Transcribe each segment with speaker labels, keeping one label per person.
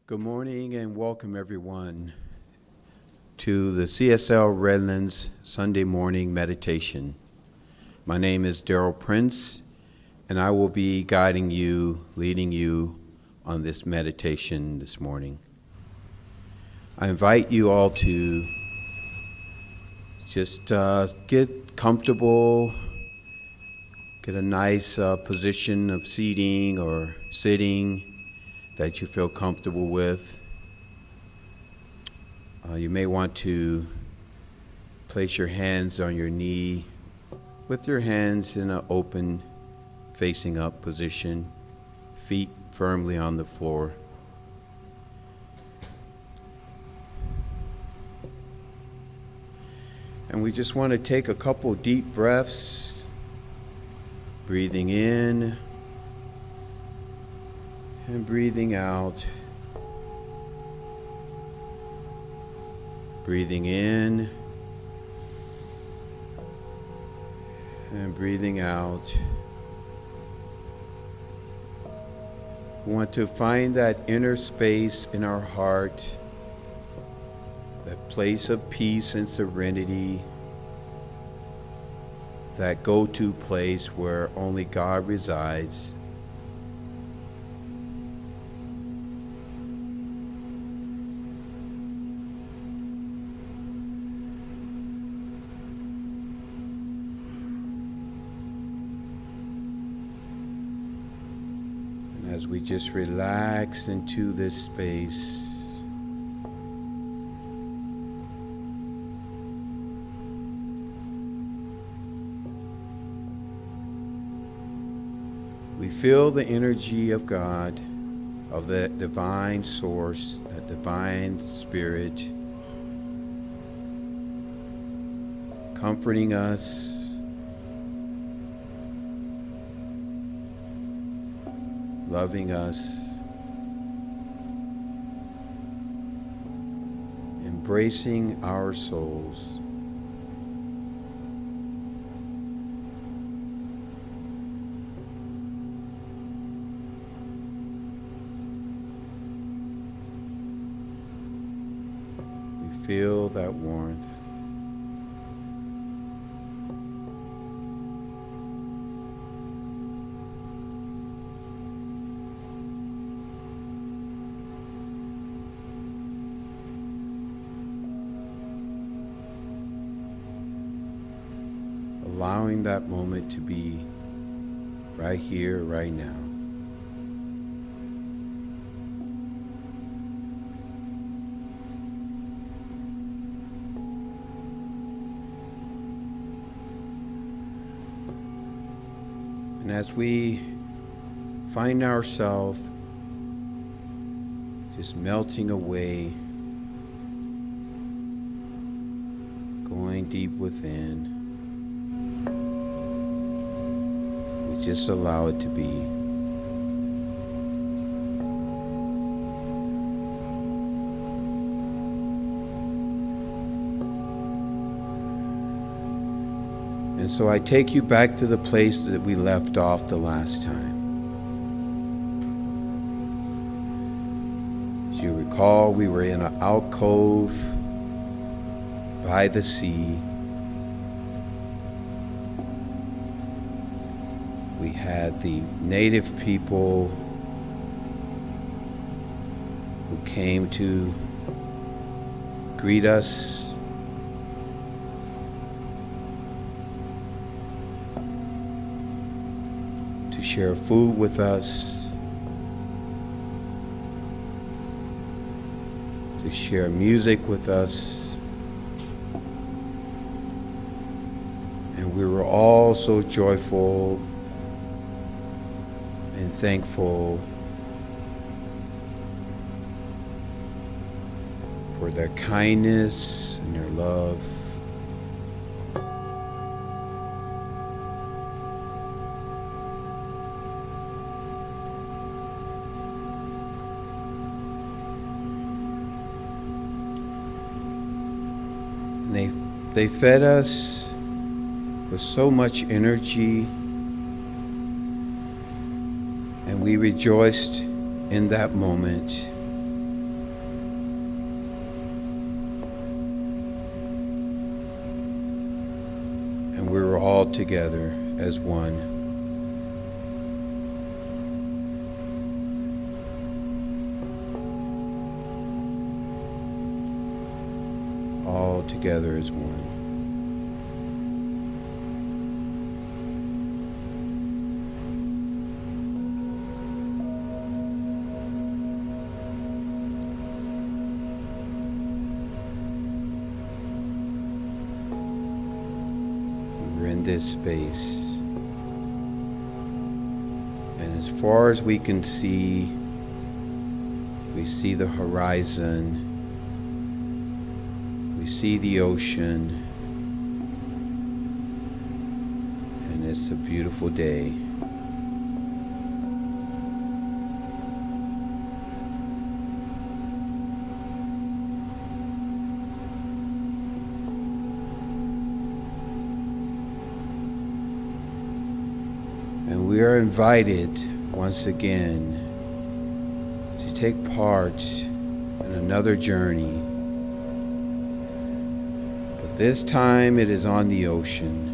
Speaker 1: Good morning and welcome everyone to the CSL Redlands Sunday morning meditation. My name is Prince, and I will be guiding you, leading you on this meditation this morning. I invite you all to just get comfortable, get a nice position of seating or sitting that you feel comfortable with. You may want to place your hands on your knee with your hands in an open, facing up position, feet firmly on the floor. And we just want to take a couple deep breaths, breathing in and breathing out. Breathing in and breathing out. We want to find that inner space in our heart, that place of peace and serenity, that go-to place where only God resides. As we just relax into this space, we feel the energy of God, of that divine source, that divine spirit, comforting us, loving us, embracing our souls. We feel that warmth. Allowing that moment to be right here, right now. And as we find ourselves just melting away, going deep within, just allow it to be. And so I take you back to the place that we left off the last time. As you recall, we were in an alcove by the sea. We had the native people who came to greet us. To share food with us. To share music with us. And we were all so joyful and thankful for their kindness and their love. And they fed us with so much energy. And we rejoiced in that moment. together as one. All together as one. We're in this space, and as far as we can see, we see the horizon. We see the ocean, and it's a beautiful day. And we are invited once again to take part in another journey. This time it is on the ocean.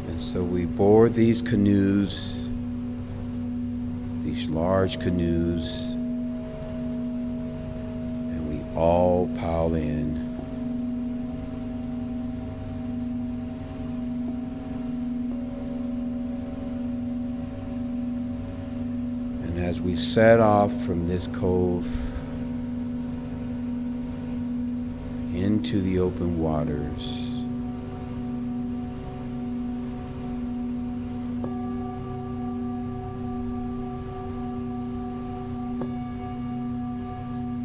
Speaker 1: And so we board these canoes, these large canoes, and we all pile in. As we set off from this cove into the open waters,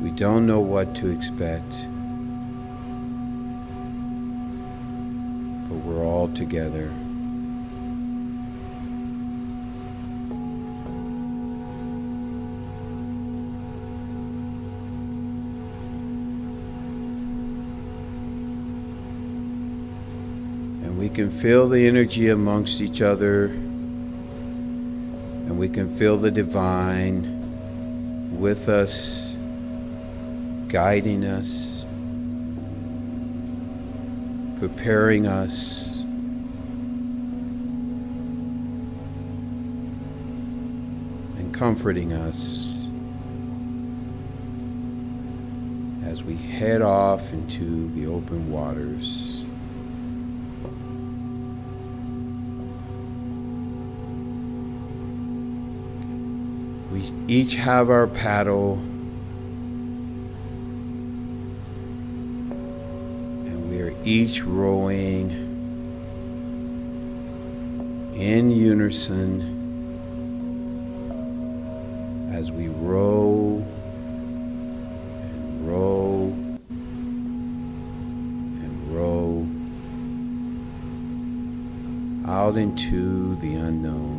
Speaker 1: we don't know what to expect, but we're all together. We can feel the energy amongst each other, and we can feel the divine with us, guiding us, preparing us, and comforting us as we head off into the open waters. We each have our paddle, and we are each rowing in unison as we row and row and row out into the unknown.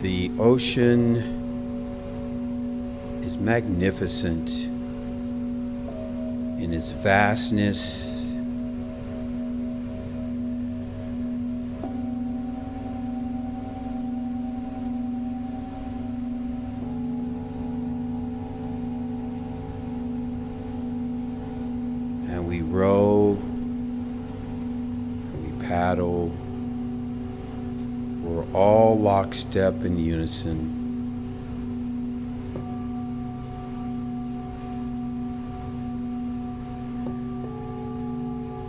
Speaker 1: The ocean is magnificent in its vastness. And we row and we paddle. We're all lockstep in unison.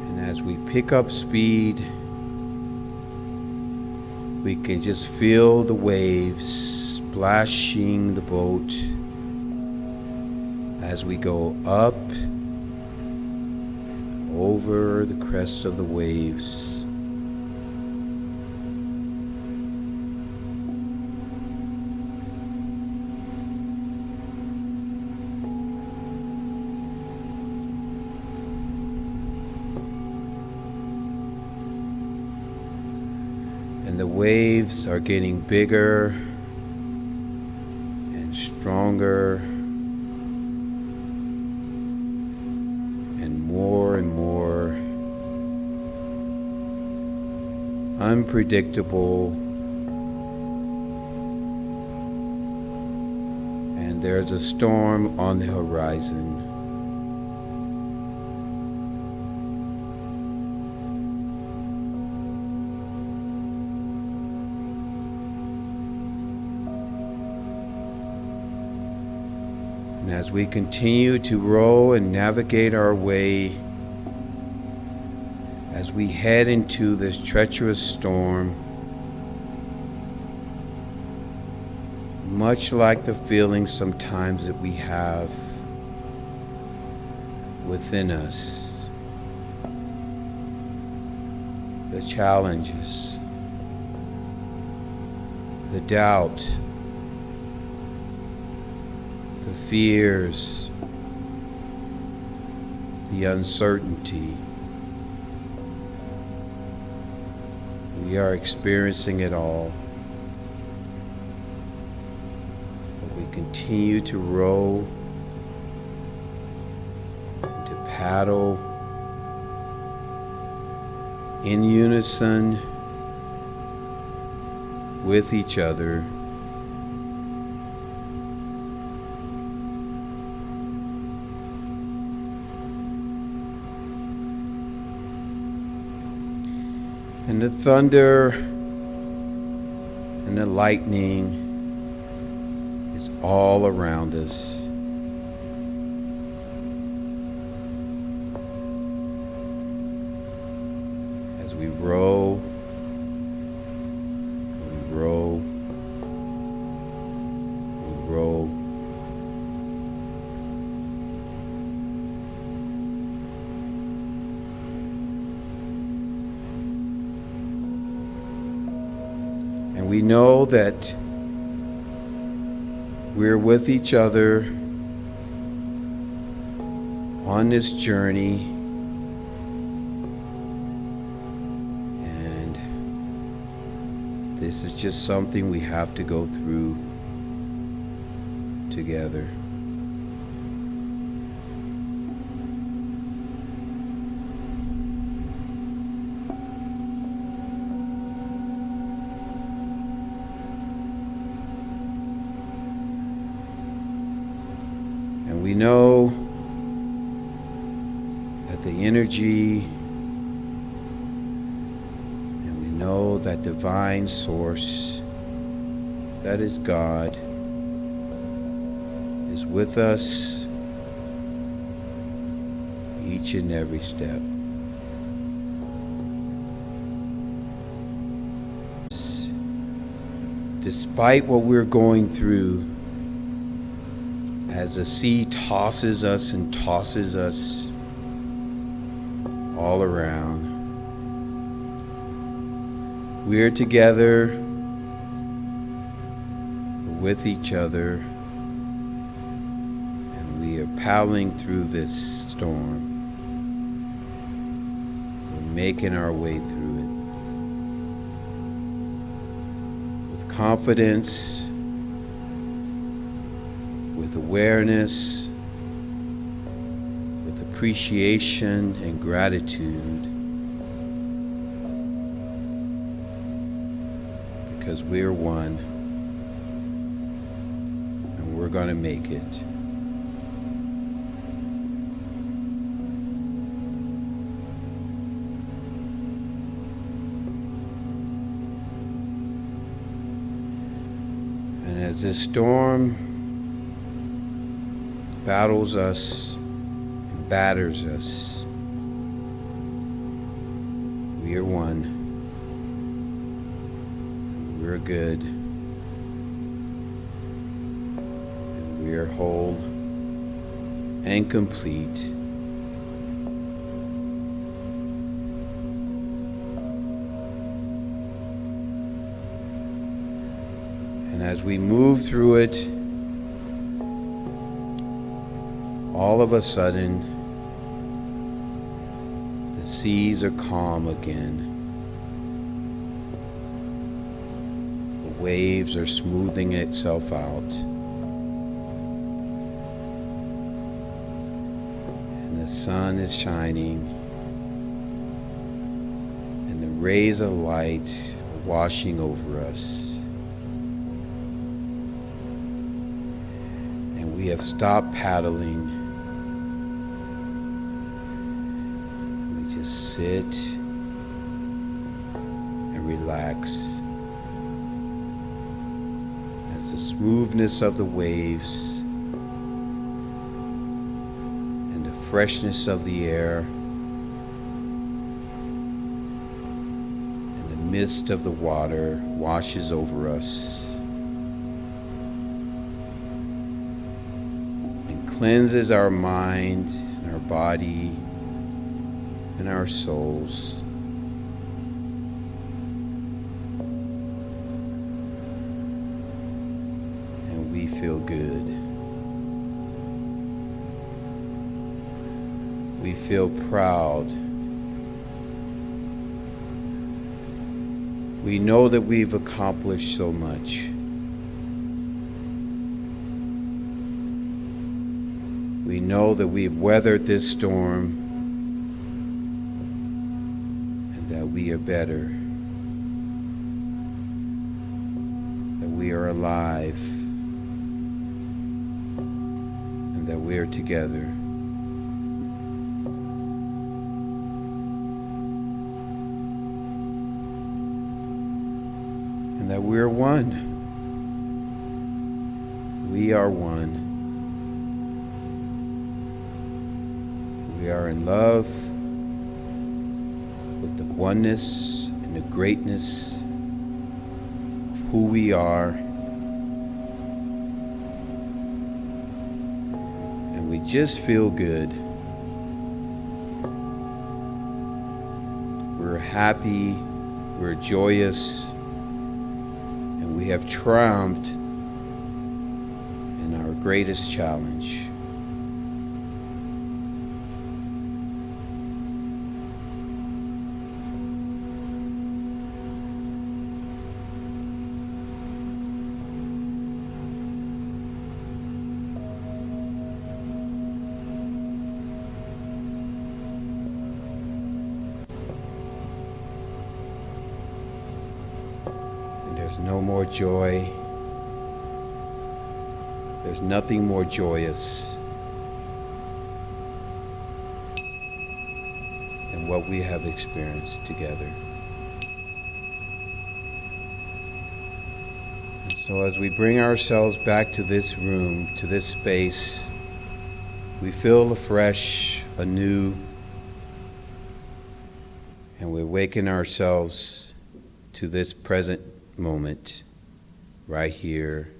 Speaker 1: And as we pick up speed, we can just feel the waves splashing the boat as we go up over the crest of the waves. And the waves are getting bigger and stronger. stronger and more unpredictable, and there's a storm on the horizon. And as we continue to row and navigate our way, as we head into this treacherous storm, much like the feelings sometimes that we have within us, the challenges, the doubt, the fears, the uncertainty. We are experiencing it all, but we continue to row, to paddle in unison with each other. And the thunder and the lightning is all around us. As we row, we row, we row. We know that we're with each other on this journey, and this is just something we have to go through together. We know that the energy, and we know that divine source, that is God, is with us each and every step. Despite what we're going through, as the sea tosses us and tosses us all around, we're together with each other, and we are paddling through this storm. We're making our way through it with confidence, with awareness, with appreciation and gratitude, because we're one and we're going to make it. And as this storm battles us and batters us, we are one. We're good. And we are whole and complete. And as we move through it, all of a sudden, the seas are calm again. The waves are smoothing itself out. sun is shining and the rays of light are washing over us. And we have stopped paddling. And we just sit and relax as the smoothness of the waves and the freshness of the air and the mist of the water washes over us and cleanses our mind and our body and our souls. And we feel good. We feel proud. We know that we've accomplished so much. We know that we've weathered this storm and that we are better, that we are alive, and that we are together. And that we are one. We are one. We are in love with the oneness and the greatness of who we are. And we just feel good. We're happy, we're joyous, and we have triumphed in our greatest challenge. There's no more joy. There's nothing more joyous than what we have experienced together. And so as we bring ourselves back to this room, to this space, we feel afresh, anew, and we awaken ourselves to this present moment, right here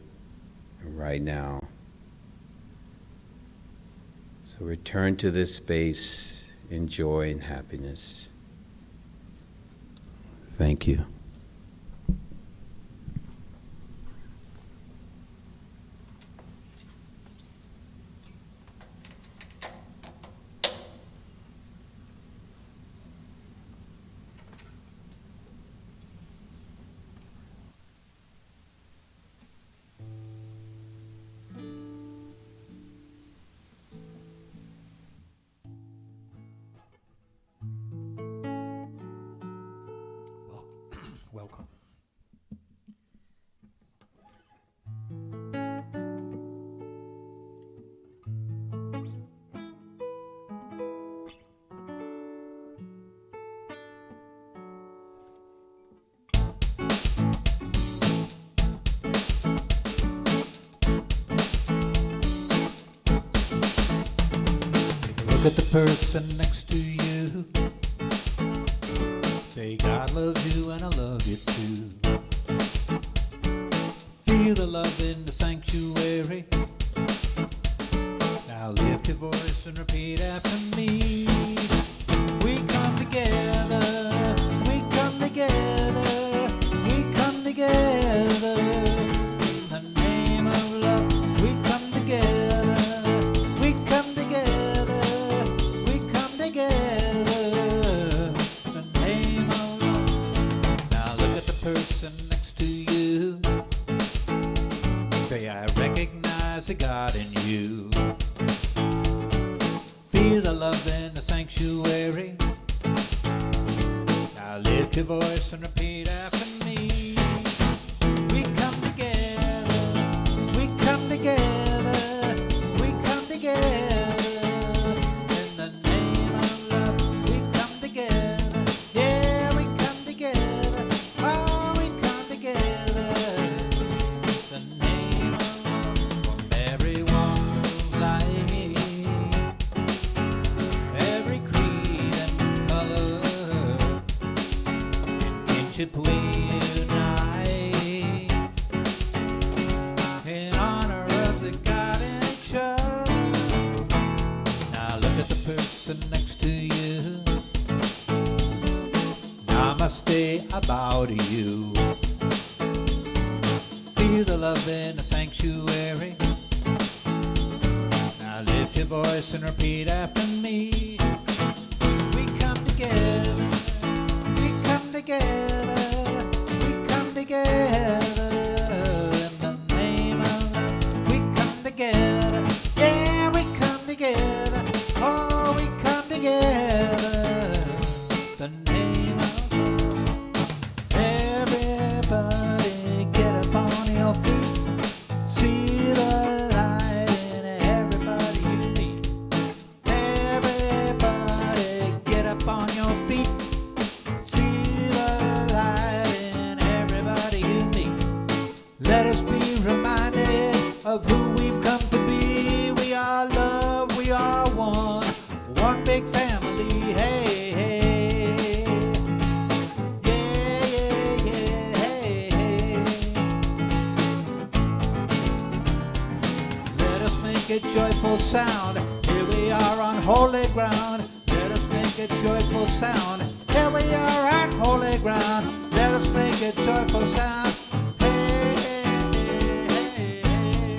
Speaker 1: and right now. So return to this space in joy and happiness. Thank you.
Speaker 2: Welcome. Look at the person next to you. Say God loves you and I love you too. Feel the love in the sanctuary. Now lift your voice and repeat after me. We come together, we come together, we come together. In the name of love, we come together, we come together, we come together. In the name of love. Now look at the person next to you. Say, I recognize the God in you. Feel the love sanctuary. Now lift your voice and repeat after me. We come together, we come together, we come together. In the name of love, we come together. Yeah, we come together. Oh, we come together. The name of love from every walk of life, every creed and color. In kinship we unite, in honor of the God in each other. Now look at the person next to you. Namaste, I bow to you. Feel the love in the sanctuary. Now lift your voice and repeat after me. We come together, we come together, we come together. In the name of love, we come together. Yeah, we come together. Oh, we come together. The name of love. Everybody get up on your feet. See the light in everybody you meet. Everybody get up on your feet. See the light in everybody you meet. Let us be reminded of who we've come to be. We are love, we are one big family. Hey, hey. Yeah, yeah, yeah, hey, hey. Let us make a joyful sound. Here we are on holy ground. Let us make a joyful sound. Here we are on holy ground. Let us make a joyful sound. Hey, hey, hey, hey.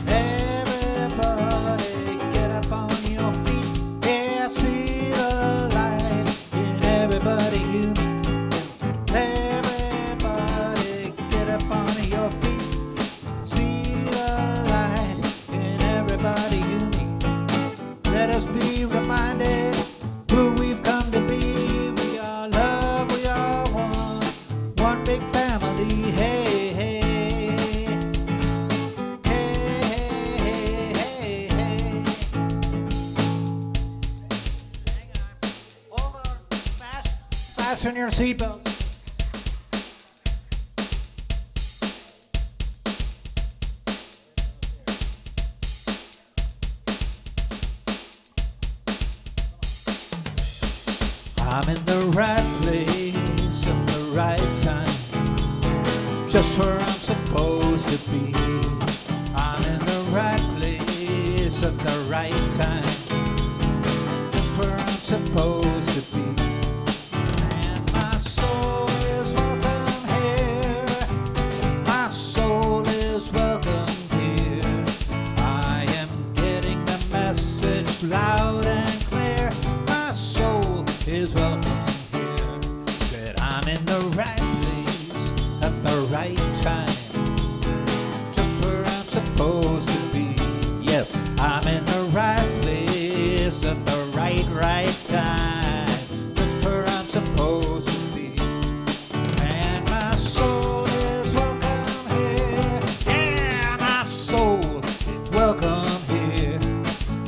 Speaker 2: Everybody get up on your feet. Yeah, see the light in everybody you meet. Everybody get up on your feet. See the light in everybody you meet. Let us be reminded who we've come to be. We are love, we are one big family. Hey, hey. Hey, hey, hey, hey. Hang on. Hold on. Fasten your seatbelts. I'm in the right place at the right time, just where I'm supposed to be. I'm in the right place at the right time, just where I'm supposed to be. And my soul is welcome here. My soul is welcome here. I am getting the message loud and clear. My soul is welcome here. Said I'm in the right place at the right time, just where I'm supposed to be. Yes, I'm in the right place at the right time, just where I'm supposed to be. And my soul is welcome here. Yeah, my soul is welcome here.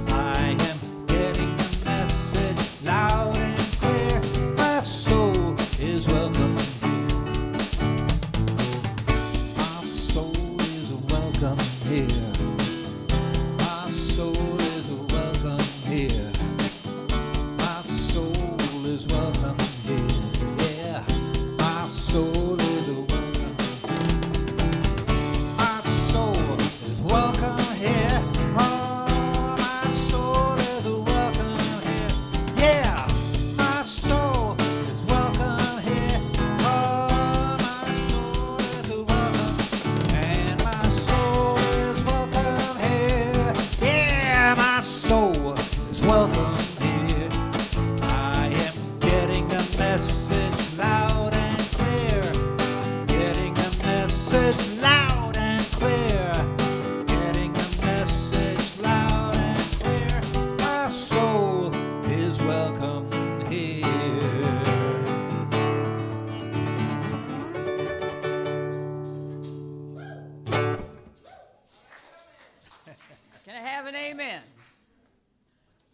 Speaker 2: I am getting the message loud and clear. My soul is welcome here.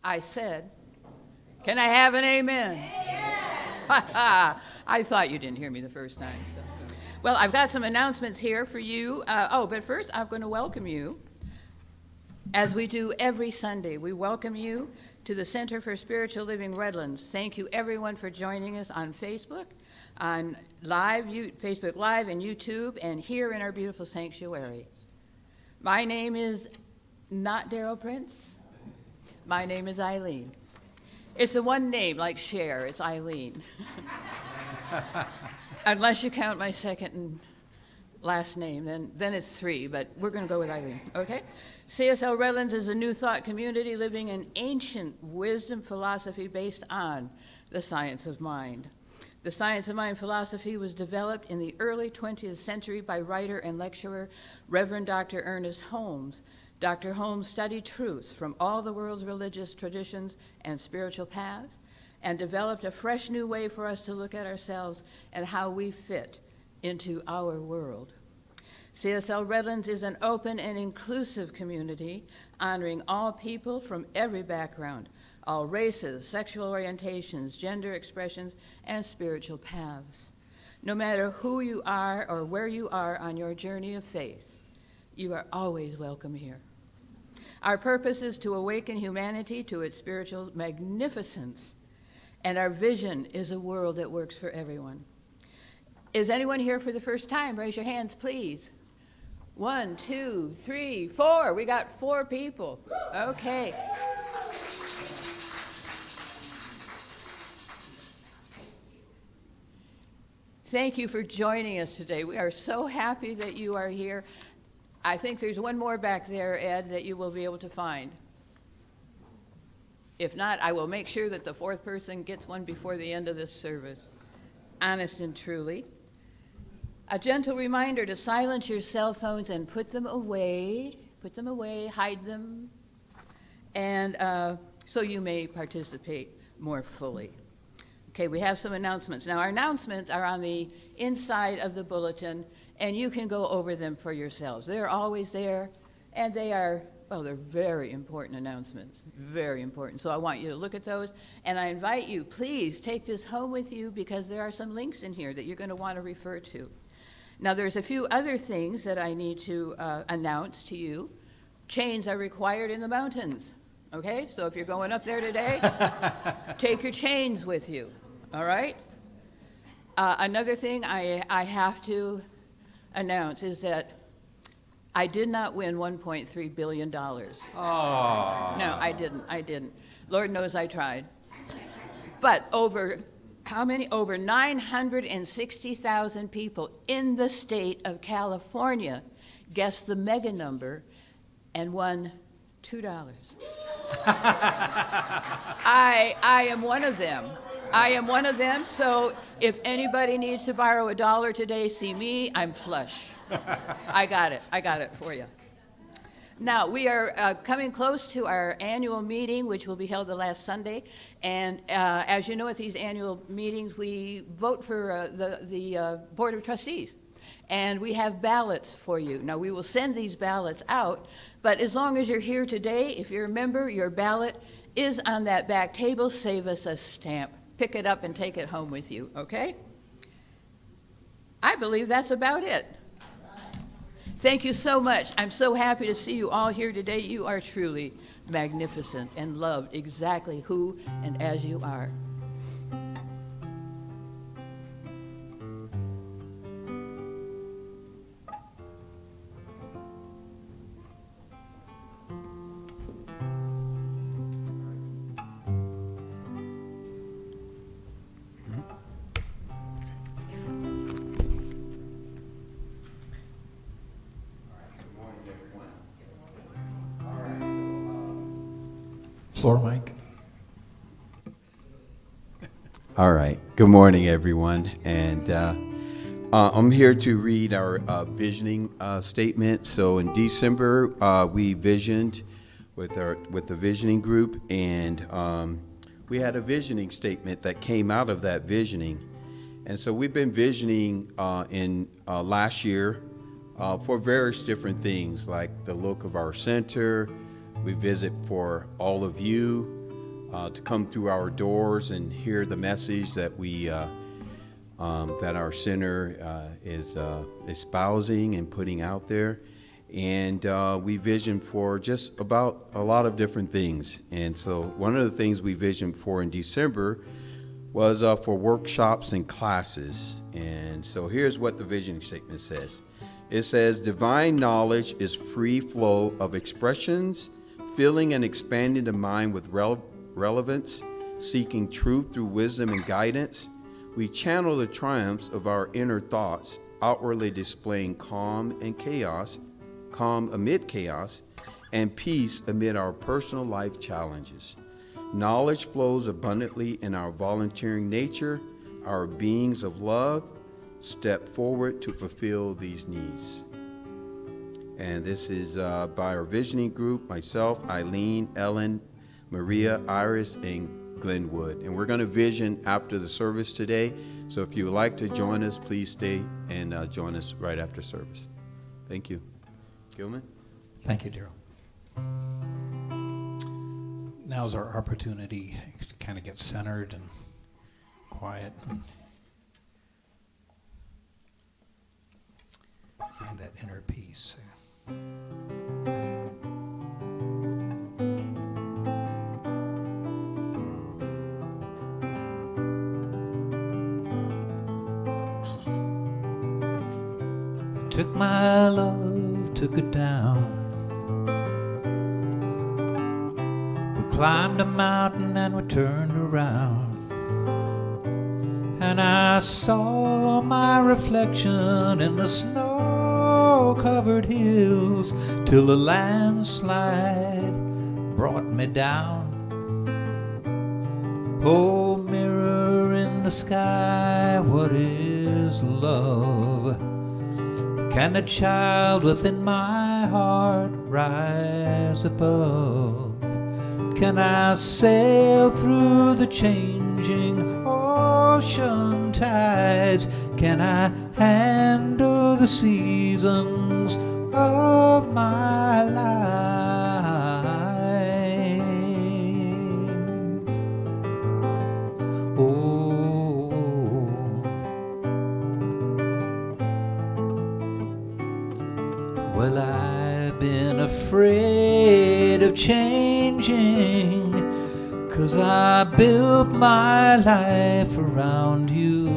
Speaker 3: I said, can I have an amen? I thought you didn't hear me the first time. So. Well, I've got some announcements here for you. But first I'm going to welcome you, as we do every Sunday. We welcome you to the Center for Spiritual Living Redlands. Thank you, everyone, for joining us on Facebook, on Facebook Live and YouTube, and here in our beautiful sanctuary. My name is not Daryl Prince. My name is Eileen. It's the one name, like Cher, it's Eileen. Unless you count my second and last name, then it's three, but we're going to go with Eileen, okay? CSL Redlands is a new thought community living in ancient wisdom philosophy based on the science of mind. The science of mind philosophy was developed in the early 20th century by writer and lecturer Reverend Dr. Ernest Holmes. Dr. Holmes studied truths from all the world's religious traditions and spiritual paths and developed a fresh new way for us to look at ourselves and how we fit into our world. CSL Redlands is an open and inclusive community honoring all people from every background, all races, sexual orientations, gender expressions, and spiritual paths. No matter who you are or where you are on your journey of faith, you are always welcome here. Our purpose is to awaken humanity to its spiritual magnificence, and our vision is a world that works for everyone. Is anyone here for the first time? Raise your hands, please. 1, 2, 3, 4. We got 4 people. Okay. Thank you for joining us today. We are so happy that you are here. I think there's one more back there, Ed, that you will be able to find. If not, I will make sure that the 4th person gets one before the end of this service. Honest and truly. A gentle reminder to silence your cell phones and put them away, hide them, and so you may participate more fully. Okay, we have some announcements. Now, our announcements are on the inside of the bulletin, and you can go over them for yourselves. They're always there, and they're very important announcements, very important. So I want you to look at those, and I invite you, please take this home with you because there are some links in here that you're going to want to refer to. Now, there's a few other things that I need to announce to you. Chains are required in the mountains, okay? So if you're going up there today, take your chains with you, all right? Another thing I have to announce is that I did not win $1.3 billion. Oh. No, I didn't. Lord knows I tried. But over 960,000 people in the state of California guessed the mega number and won $2. I am one of them. So if anybody needs to borrow $1 today, see me, I'm flush. I got it for you. Now, we are coming close to our annual meeting, which will be held the last Sunday. And as you know, at these annual meetings, we vote for the Board of Trustees. And we have ballots for you. Now, we will send these ballots out, but as long as you're here today, if you're a member, your ballot is on that back table. Save us a stamp. Pick it up and take it home with you, okay? I believe that's about it. Thank you so much. I'm so happy to see you all here today. You are truly magnificent and loved exactly who and as you are.
Speaker 2: Floor mic.
Speaker 1: All right. Good morning, everyone. And I'm here to read our visioning statement. So in December, we visioned with the visioning group, and we had a visioning statement that came out of that visioning. And so we've been visioning in last year for various different things, like the look of our center. We visit for all of you. to come through our doors and hear the message that that our center is espousing and putting out there. And we vision for just about a lot of different things. And so one of the things we visioned for in December was for workshops and classes. And so here's what the vision statement says. It says, divine knowledge is free flow of expressions, filling and expanding the mind with relevance, seeking truth through wisdom and guidance. We channel the triumphs of our inner thoughts, outwardly displaying calm amid chaos, and peace amid our personal life challenges. Knowledge flows abundantly in our volunteering nature. Our beings of love step forward to fulfill these needs. And this is by our visioning group, myself, Eileen, Ellen, Maria, Iris, and Glenwood. And we're going to vision after the service today. So if you would like to join us, please stay and join us right after service. Thank you. Gilman?
Speaker 2: Thank you, Daryl. Now's our opportunity to kind of get centered and quiet and find that inner peace. Took my love, took it down. We climbed a mountain and we turned around. And I saw my reflection in the snow-covered hills till a landslide brought me down. Oh, mirror in the sky, what is love? Can the child within my heart rise above? Can I sail through the changing ocean tides? Can I handle the seasons of my life? Oh, well, I've been afraid of changing, 'cause I built my life around you.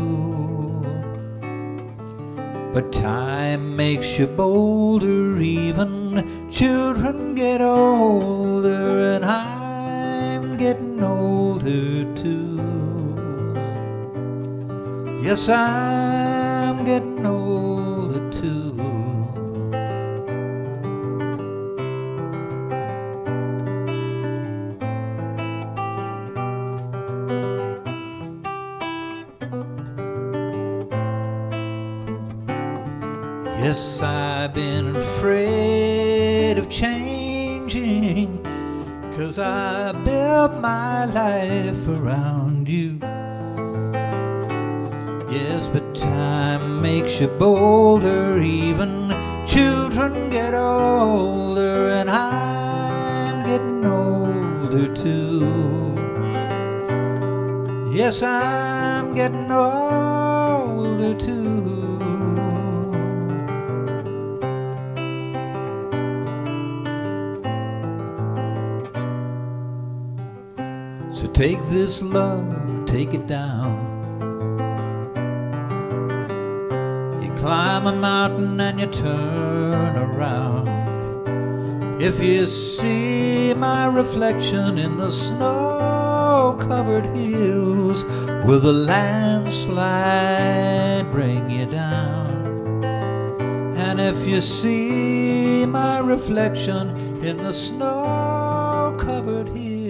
Speaker 2: But time makes you bolder, even children get older, and I'm getting older too. Yes, I'm getting older too. Yes, I've been afraid of changing, 'cause I built my life around you. Yes, but time makes you bolder, even children get older, and I'm getting older too. Yes, I'm getting older too. So take this love, take it down. You climb a mountain and you turn around. If you see my reflection in the snow-covered hills, will the landslide bring you down? And if you see my reflection in the snow-covered hills,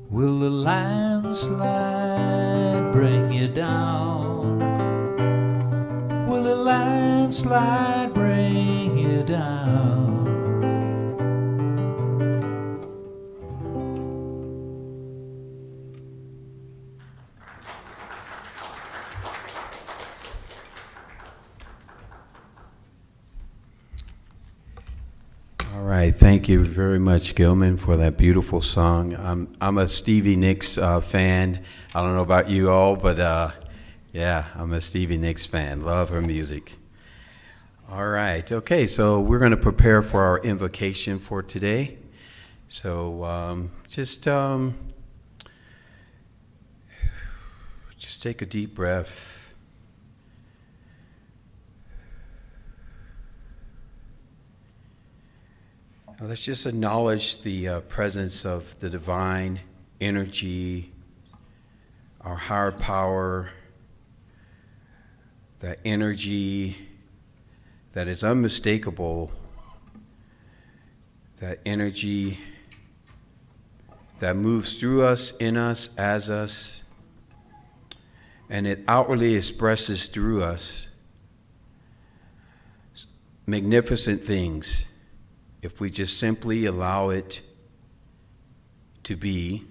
Speaker 2: will the landslide bring you down? Will the landslide bring you down?
Speaker 1: All right, right, thank you very much, Gilman, for that beautiful song. I'm a Stevie Nicks fan. I don't know about you all, but yeah, I'm a Stevie Nicks fan. Love her music. All right, okay, so we're going to prepare for our invocation for today. So just take a deep breath. Let's just acknowledge the presence of the divine energy, our higher power, that energy that is unmistakable, that energy that moves through us, in us, as us, and it outwardly expresses through us magnificent things if we just simply allow it to be.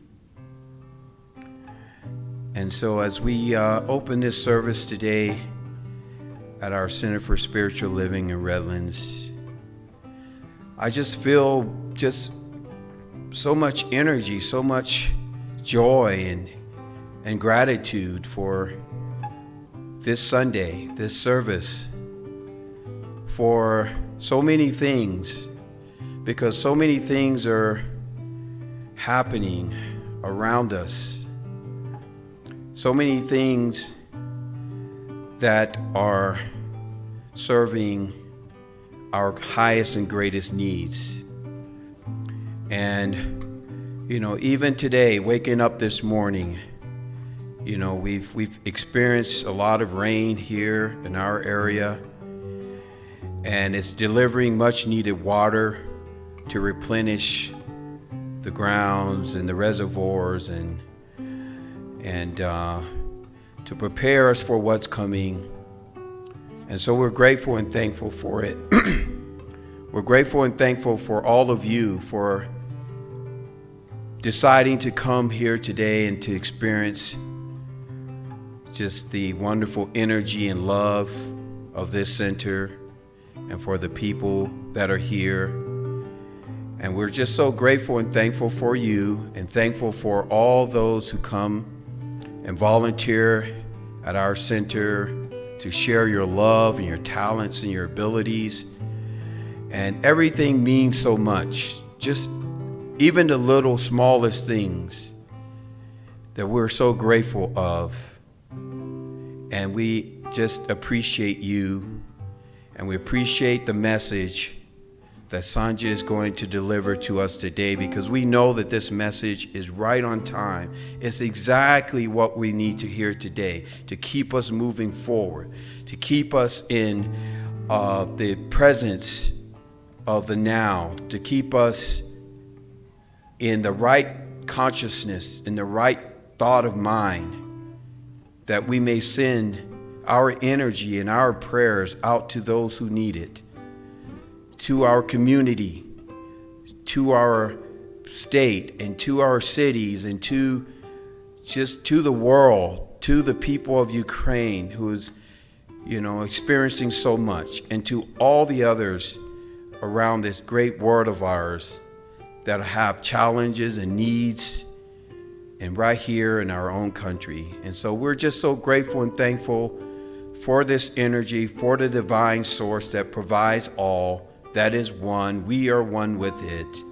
Speaker 1: And so as we open this service today at our Center for Spiritual Living in Redlands, I just feel just so much energy, so much joy and gratitude for this Sunday, this service, for so many things, because so many things are happening around us. So many things that are serving our highest and greatest needs. And, even today, waking up this morning, we've experienced a lot of rain here in our area, and it's delivering much needed water to replenish the grounds and the reservoirs and to prepare us for what's coming. And so we're grateful and thankful for it. We're grateful and thankful for all of you for deciding to come here today and to experience just the wonderful energy and love of this center and for the people that are here. And we're just so grateful and thankful for you and thankful for all those who come and volunteer at our center to share your love and your talents and your abilities. And everything means so much, just even the little smallest things that we're so grateful of. And we just appreciate you, and we appreciate the message that Sonja is going to deliver to us today, because we know that this message is right on time. It's exactly what we need to hear today to keep us moving forward, to keep us in the presence of the now, to keep us in the right consciousness, in the right thought of mind, that we may send our energy and our prayers out to those who need it, to our community, to our state, and to our cities, and to the world, to the people of Ukraine who's, experiencing so much, and to all the others around this great world of ours that have challenges and needs, and right here in our own country. And so we're just so grateful and thankful for this energy, for the divine source that provides all, that is one. We are one with it.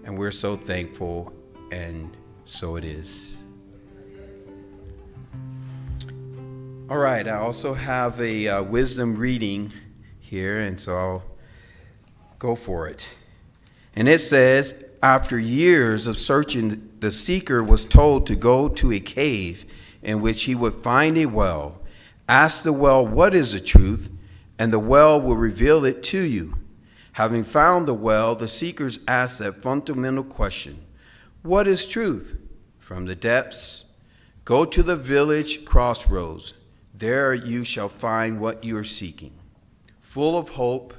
Speaker 1: And we're so thankful, and so it is. All right, I also have a wisdom reading here, and so I'll go for it. And it says, after years of searching, the seeker was told to go to a cave in which he would find a well. Ask the well, what is the truth? And the well will reveal it to you. Having found the well, the seekers asked that fundamental question, what is truth? From the depths, go to the village crossroads. There you shall find what you are seeking. Full of hope,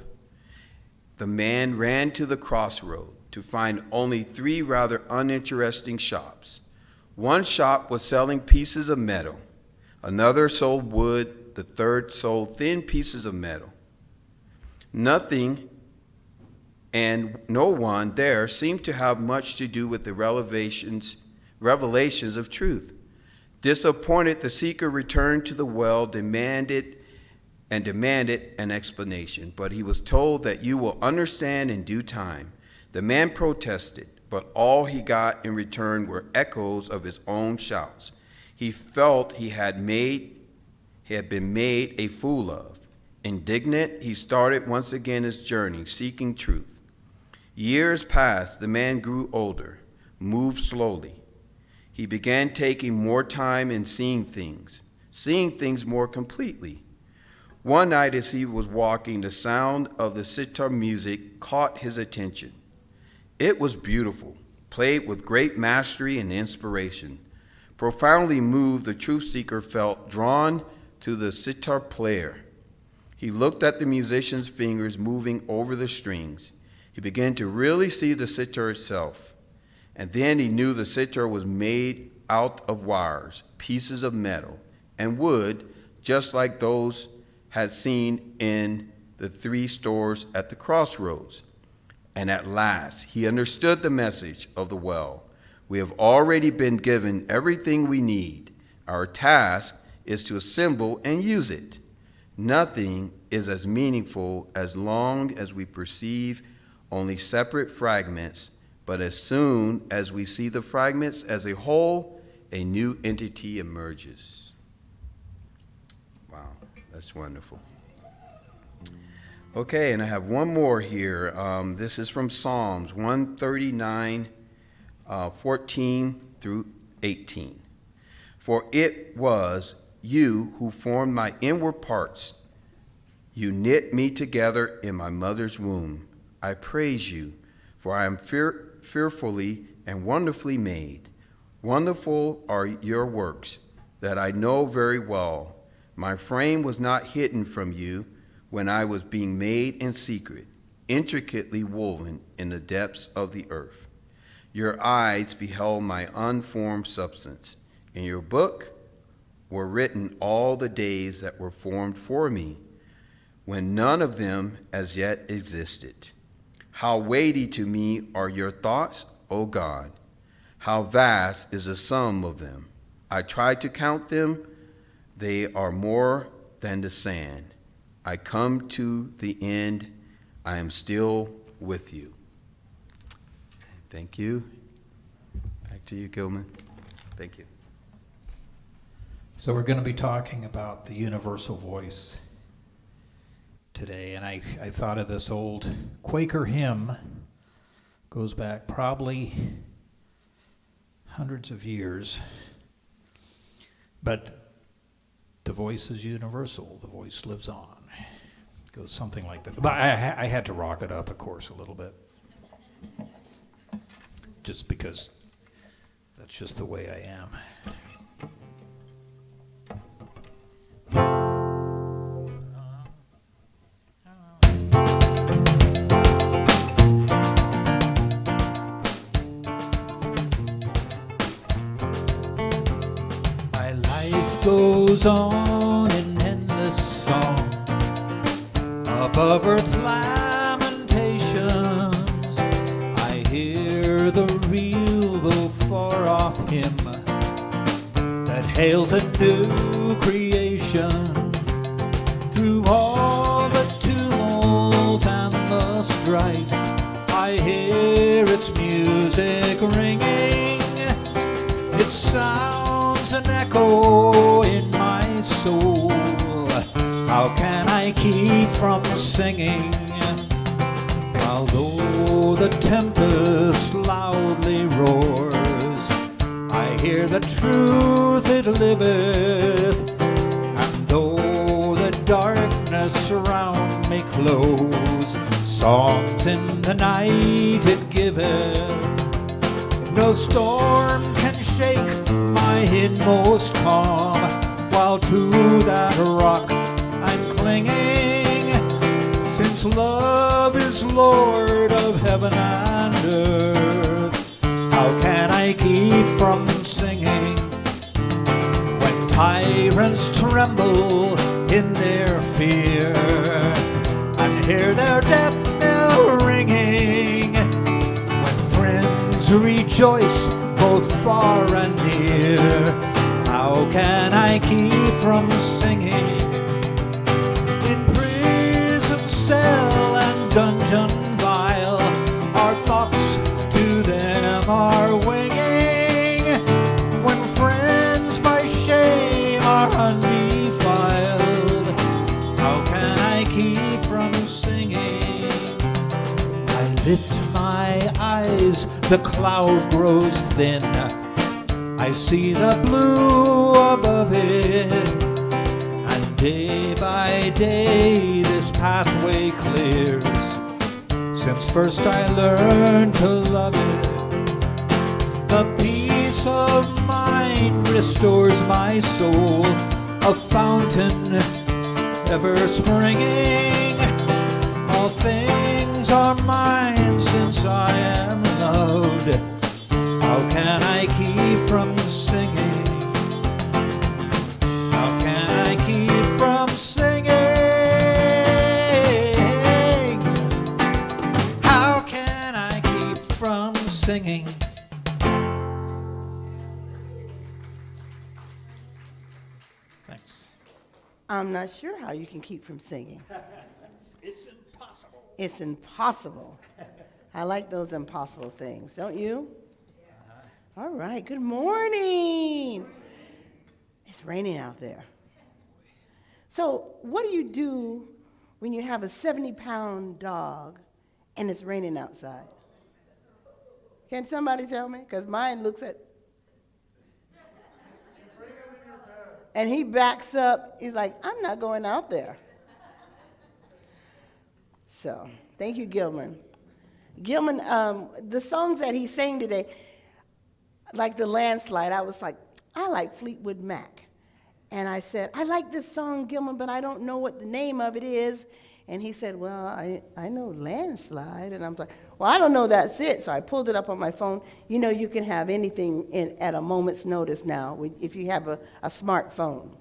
Speaker 1: the man ran to the crossroad to find only 3 rather uninteresting shops. One shop was selling pieces of metal. Another sold wood. The third sold thin pieces of metal. Nothing and no one there seemed to have much to do with the revelations of truth. Disappointed, the seeker returned to the well, demanded an explanation, but he was told that you will understand in due time. The man protested, but all he got in return were echoes of his own shouts. He felt he had been made a fool of. Indignant, he started once again his journey, seeking truth. Years passed. The man grew older, moved slowly. He began taking more time in seeing things more completely. One night as he was walking, the sound of the sitar music caught his attention. It was beautiful, played with great mastery and inspiration. Profoundly moved, the truth seeker felt drawn to the sitar player. He looked at the musician's fingers moving over the strings. He began to really see the sitar itself. And then he knew the sitar was made out of wires, pieces of metal, and wood, just like those had seen in the 3 stores at the crossroads. And at last, he understood the message of the well. We have already been given everything we need. Our task is to assemble and use it. Nothing is as meaningful as long as we perceive only separate fragments, but as soon as we see the fragments as a whole, a new entity emerges. Wow, that's wonderful. Okay, and I have one more here. This is from Psalms 139, 14 through 18. For it was you who formed my inward parts. You knit me together in my mother's womb. I praise you, for I am fearfully and wonderfully made. Wonderful are your works that I know very well. My frame was not hidden from you when I was being made in secret, intricately woven in the depths of the earth. Your eyes beheld my unformed substance. In your book were written all the days that were formed for me, when none of them as yet existed. How weighty to me are your thoughts, O God! How vast is the sum of them! I tried to count them. They are more than the sand. I come to the end. I am still with you. Thank you. Back to you, Gilman. Thank you.
Speaker 2: So we're going to be talking about the universal voice today, and I thought of this old Quaker hymn. Goes back probably hundreds of years, but the voice is universal. The voice lives on. It goes something like that. But I had to rock it up, of course, a little bit, just because that's just the way I am. Goes on in endless song above earth's lamentations. I hear the real though far off hymn that hails a new creation. Through all the tumult and the strife, I hear its music ringing. It sounds an echo in my soul. How can I keep from singing? Although the tempest loudly roars, I hear the truth it liveth. And though the darkness around me close, songs in the night it giveth. No storm can shake my inmost calm, while to that rock I'm clinging. Since love is Lord of heaven and earth, how can I keep from singing? When tyrants tremble in their fear and hear their death knell ringing, Friends rejoice both far and near. How can I keep from singing? In prison cell and dungeon vile, our thoughts to them are winging. When friends by shame are undefiled, how can I keep from singing? I lift my eyes, the cloud grows thin. I see the blue above it, and day by day this pathway clears. Since first I learned to love it, the peace of mind restores my soul, a fountain ever springing. All things are mine since I am loved. How can I keep from singing? How can I keep from singing? How can I keep from singing? Thanks.
Speaker 4: I'm not sure how you can keep from singing.
Speaker 2: It's impossible.
Speaker 4: It's impossible. I like those impossible things, don't you? All right, good morning. It's raining out there. So what do you do when you have a 70-pound dog and it's raining outside? Can somebody tell me? Because mine looks at... And he backs up. He's like, I'm not going out there. So, thank you, Gilman. Gilman, the songs that he sang today, like the landslide, I was like, I like Fleetwood Mac. And I said, I like this song, Gilman, but I don't know what the name of it is. And he said, well, I know landslide. And I'm like, well, I don't know that's it. So I pulled it up on my phone. You know, you can have anything at a moment's notice now if you have a smartphone.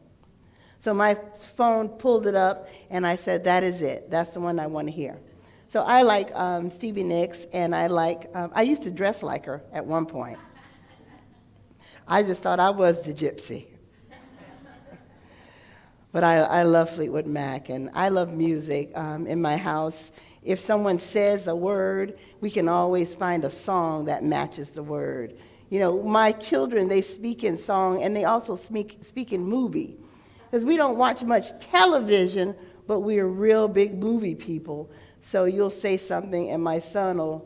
Speaker 4: So my phone pulled it up, and I said, that is it. That's the one I want to hear. So I like Stevie Nicks, and I like, I used to dress like her at one point. I just thought I was the gypsy. But I love Fleetwood Mac, and I love music. In my house, if someone says a word, we can always find a song that matches the word. You know, my children, they speak in song, and they also speak in movie. Because we don't watch much television, but we're real big movie people. So you'll say something, and my son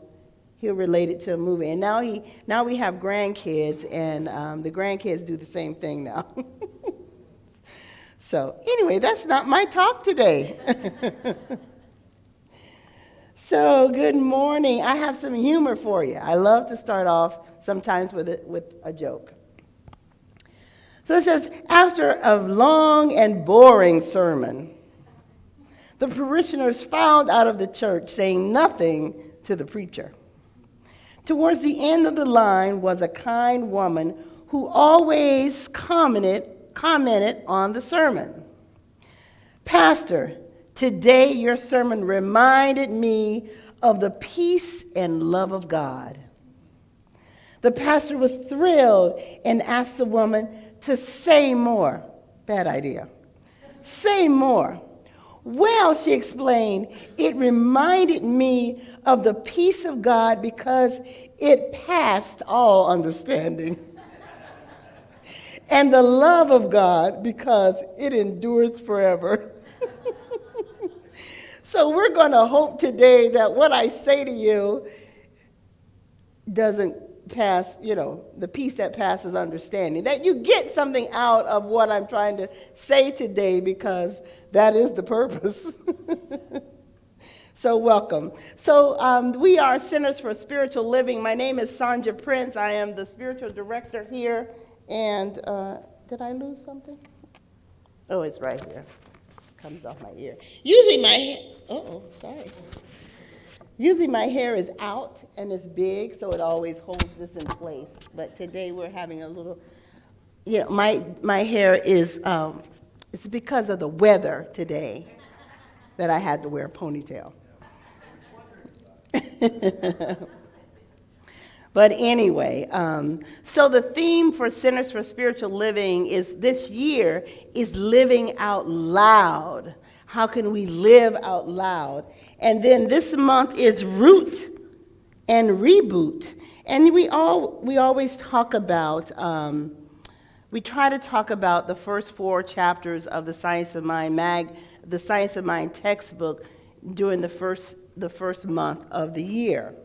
Speaker 4: he'll relate it to a movie. And now we have grandkids, and the grandkids do the same thing now. So anyway, that's not my talk today. So good morning. I have some humor for you. I love to start off sometimes with a joke. So it says, after a long and boring sermon, the parishioners filed out of the church, saying nothing to the preacher. Towards the end of the line was a kind woman who always commented on the sermon. Pastor, today your sermon reminded me of the peace and love of God. The pastor was thrilled and asked the woman to say more. Bad idea. Say more. Well, she explained, it reminded me of the peace of God because it passed all understanding. And the love of God because it endures forever. So we're going to hope today that what I say to you doesn't pass, the peace that passes understanding. That you get something out of what I'm trying to say today, because that is the purpose. So welcome. So we are Centers for Spiritual Living. My name is Sonja Prince. I am the spiritual director here. And did I lose something? Oh, it's right here. Comes off my ear. Usually my hair is out and it's big, so it always holds this in place. But today we're having a little, my hair is, it's because of the weather today that I had to wear a ponytail. But anyway, so the theme for Centers for Spiritual Living is this year is living out loud. How can we live out loud? And then this month is root and reboot. And we always talk about, we try to talk about the first 4 chapters of the Science of Mind the Science of Mind textbook during the first month of the year.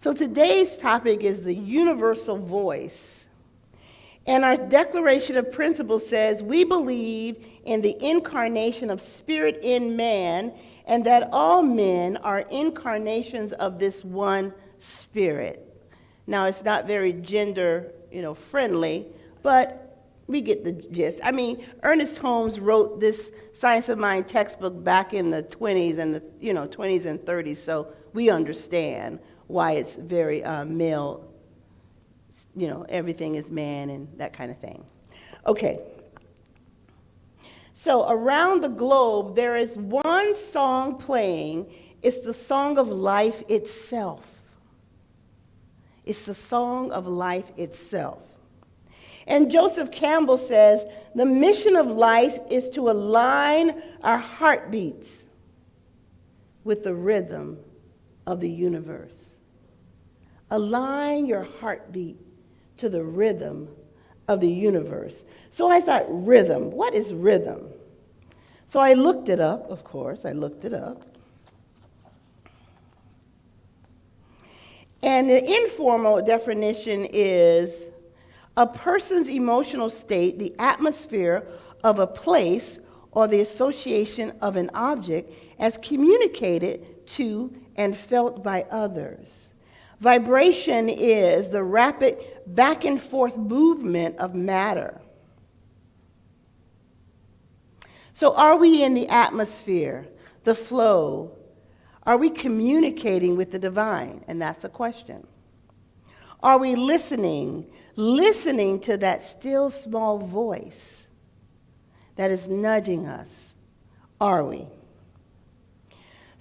Speaker 4: So today's topic is the universal voice. And our Declaration of Principles says, we believe in the incarnation of spirit in man, and that all men are incarnations of this one spirit. Now, it's not very gender, friendly, but we get the gist. I mean, Ernest Holmes wrote this Science of Mind textbook back in the 20s and the 20s and 30s, so we understand why it's very male, everything is man and that kind of thing. Okay. So around the globe, there is one song playing. It's the song of life itself. It's the song of life itself. And Joseph Campbell says, the mission of life is to align our heartbeats with the rhythm of the universe. Align your heartbeat to the rhythm of the universe. So I thought, rhythm, what is rhythm? So I looked it up, of course, And the informal definition is a person's emotional state, the atmosphere of a place, or the association of an object as communicated to and felt by others. Vibration is the rapid back and forth movement of matter. So are we in the atmosphere, the flow? Are we communicating with the divine? And that's the question. Are we listening to that still small voice that is nudging us? Are we?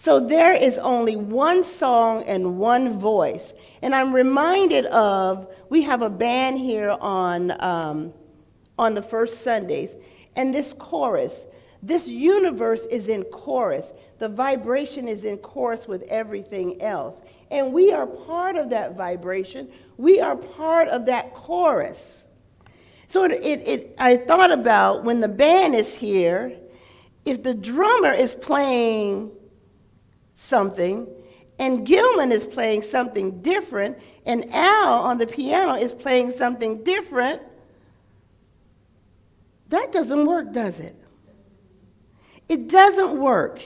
Speaker 4: So there is only one song and one voice. And I'm reminded of, we have a band here on the first Sundays, and this chorus, this universe is in chorus. The vibration is in chorus with everything else. And we are part of that vibration. We are part of that chorus. So I thought about when the band is here, if the drummer is playing something, and Gilman is playing something different, and Al on the piano is playing something different, that doesn't work, does it? It doesn't work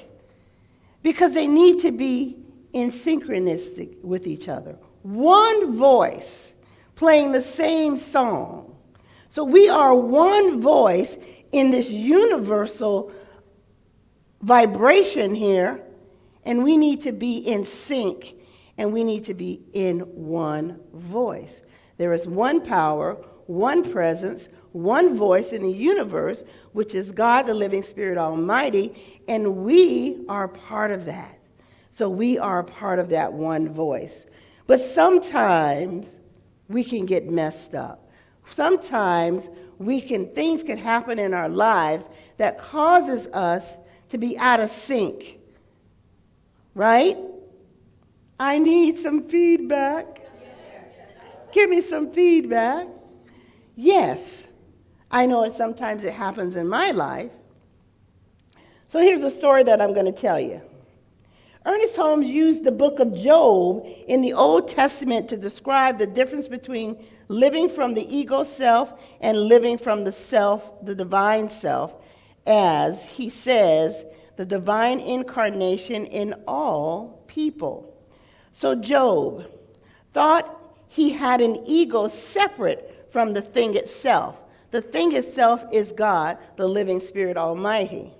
Speaker 4: because they need to be in synchronistic with each other. One voice playing the same song. So we are one voice in this universal vibration here, and we need to be in sync, and we need to be in one voice. There is one power, one presence, one voice in the universe, which is God, the living Spirit Almighty, and we are part of that. So we are part of that one voice. But sometimes we can get messed up. Sometimes things can happen in our lives that causes us to be out of sync. Right? I need some feedback. Give me some feedback. Yes, I know sometimes it happens in my life. So here's a story that I'm going to tell you. Ernest Holmes used the book of Job in the Old Testament to describe the difference between living from the ego self and living from the self, the divine self, as he says, the divine incarnation in all people. So Job thought he had an ego separate from the thing itself. The thing itself is God, the living Spirit Almighty.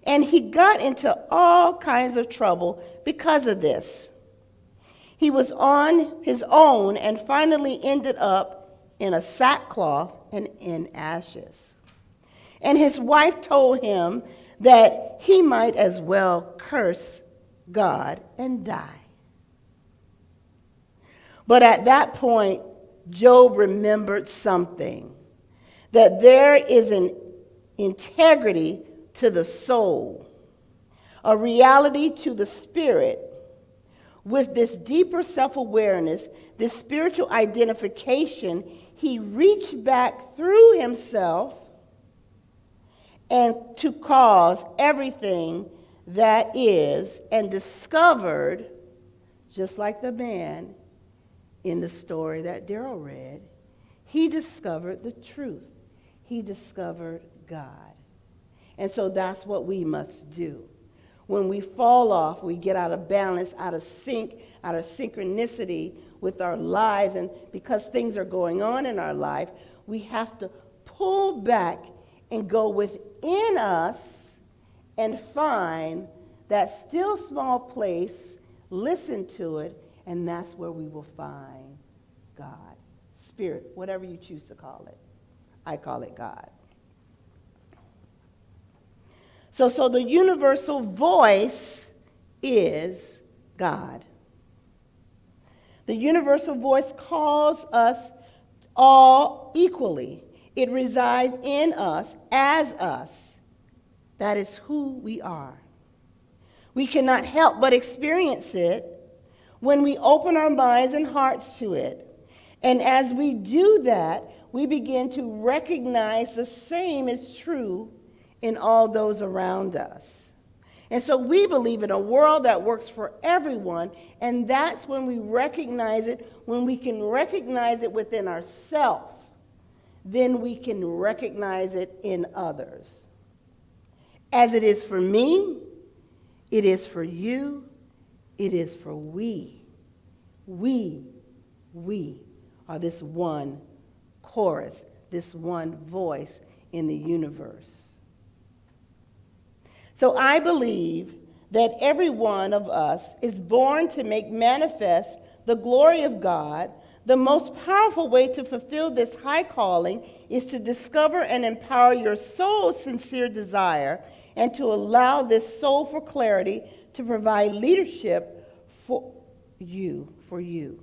Speaker 4: And he got into all kinds of trouble because of this. He was on his own and finally ended up in a sackcloth and in ashes. And his wife told him that he might as well curse God and die. But at that point, Job remembered something, that there is an integrity to the soul, a reality to the spirit. With this deeper self-awareness, this spiritual identification, he reached back through himself and to cause everything that is, and discovered, just like the man in the story that Daryl read, he discovered the truth. He discovered God. And so that's what we must do. When we fall off, we get out of balance, out of sync, out of synchronicity with our lives, and because things are going on in our life, we have to pull back and go within us and find that still small place, listen to it, and that's where we will find God, Spirit, whatever you choose to call it. I call it God. So the universal voice is God. The universal voice calls us all equally. It resides in us as us. That is who we are. We cannot help but experience it when we open our minds and hearts to it. And as we do that, we begin to recognize the same is true in all those around us. And so we believe in a world that works for everyone, and that's when we recognize it, when we can recognize it within ourselves, then we can recognize it in others. As it is for me, it is for you, it is for we. We are this one chorus, this one voice in the universe. So I believe that every one of us is born to make manifest the glory of God. The most powerful way to fulfill this high calling is to discover and empower your soul's sincere desire and to allow this soul for clarity to provide leadership for you.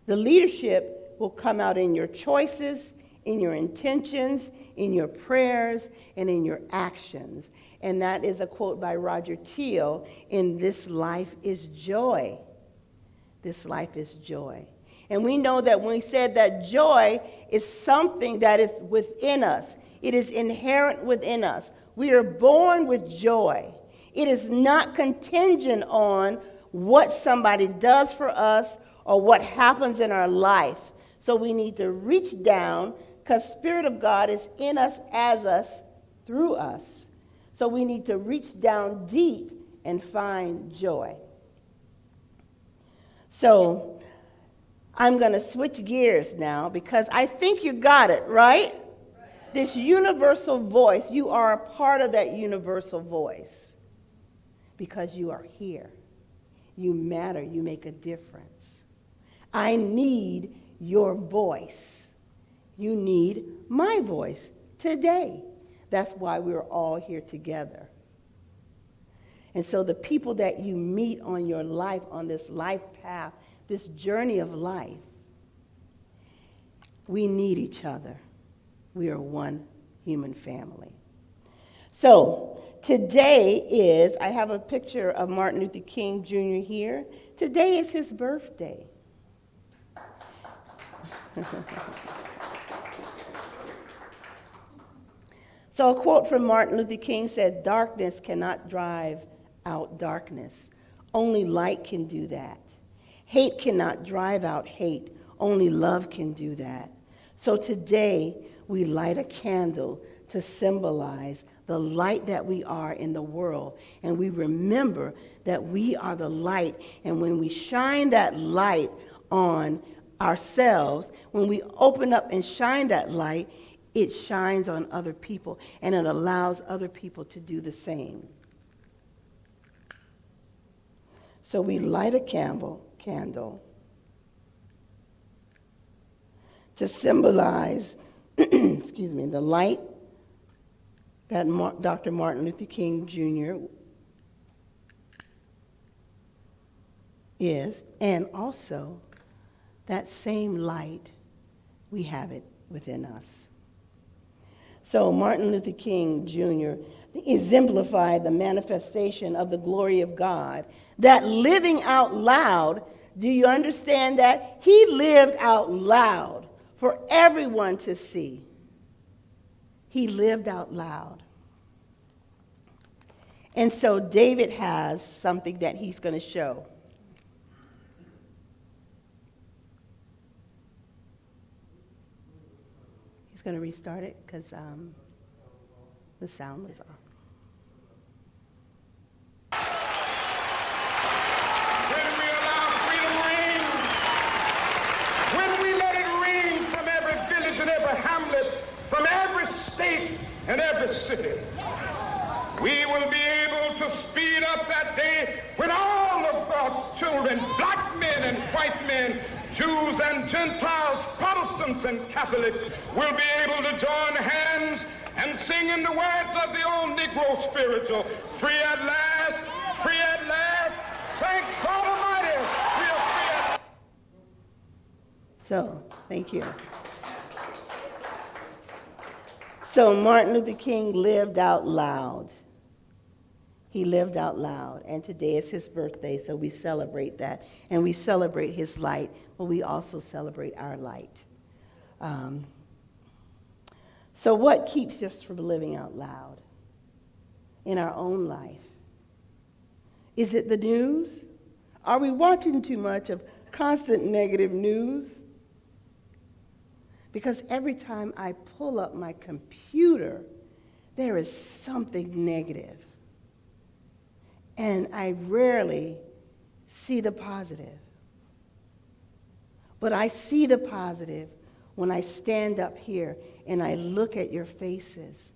Speaker 4: The leadership will come out in your choices, in your intentions, in your prayers, and in your actions. And that is a quote by Roger Teal in This Life is Joy. This life is joy. And we know that when we said that joy is something that is within us, it is inherent within us. We are born with joy. It is not contingent on what somebody does for us or what happens in our life. So we need to reach down, because Spirit of God is in us, as us, through us. So we need to reach down deep and find joy. So I'm going to switch gears now, because I think you got it, right? This universal voice, you are a part of that universal voice because you are here. You matter. You make a difference. I need your voice. You need my voice today. That's why we're all here together. And so the people that you meet on your life, on this life path, this journey of life, we need each other. We are one human family. So today is, I have a picture of Martin Luther King Jr. here. Today is his birthday. So a quote from Martin Luther King said, "Darkness cannot drive out darkness. Only light can do that. Hate cannot drive out hate. Only love can do that." So today, we light a candle to symbolize the light that we are in the world. And we remember that we are the light. And when we shine that light on ourselves, when we open up and shine that light, it shines on other people, and it allows other people to do the same. So we light a candle to symbolize, the light that Dr. Martin Luther King Jr. is, and also that same light, we have it within us. So Martin Luther King Jr. exemplified the manifestation of the glory of God, that living out loud. Do you understand that? He lived out loud for everyone to see. He lived out loud. And so David has something that he's going to show. He's going to restart it because the sound was off.
Speaker 5: When we allow freedom reign, when we let it reign from every village and every hamlet, from every state and every city, we will be able to speed up that day when all of God's children, black men and white men, Jews and Gentiles, Protestants and Catholics, will be able to join hands and sing in the words of the old Negro spiritual, free at last, free at last, thank God Almighty, we are free at last.
Speaker 4: So, thank you. So Martin Luther King lived out loud. He lived out loud, and today is his birthday, so we celebrate that, and we celebrate his light, but we also celebrate our light. So what keeps us from living out loud in our own life? Is it the news? Are we watching too much of constant negative news? Because every time I pull up my computer, there is something negative. And I rarely see the positive. But I see the positive when I stand up here and I look at your faces.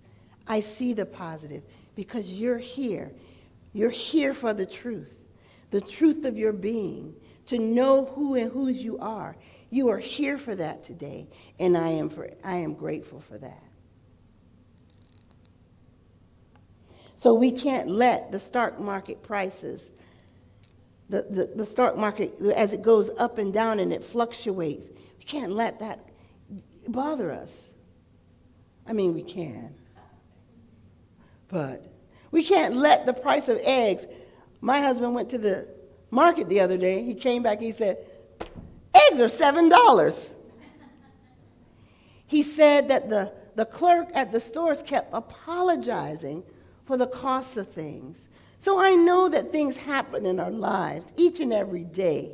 Speaker 4: I see the positive because you're here. You're here for the truth of your being, to know who and whose you are. You are here for that today, and I am grateful for that. So we can't let the stock market prices, the stock market, as it goes up and down and it fluctuates, we can't let that bother us. I mean, we can. But we can't let the price of eggs. My husband went to the market the other day. He came back, he said, eggs are $7. He said that the clerk at the stores kept apologizing for the cost of things. So I know that things happen in our lives each and every day.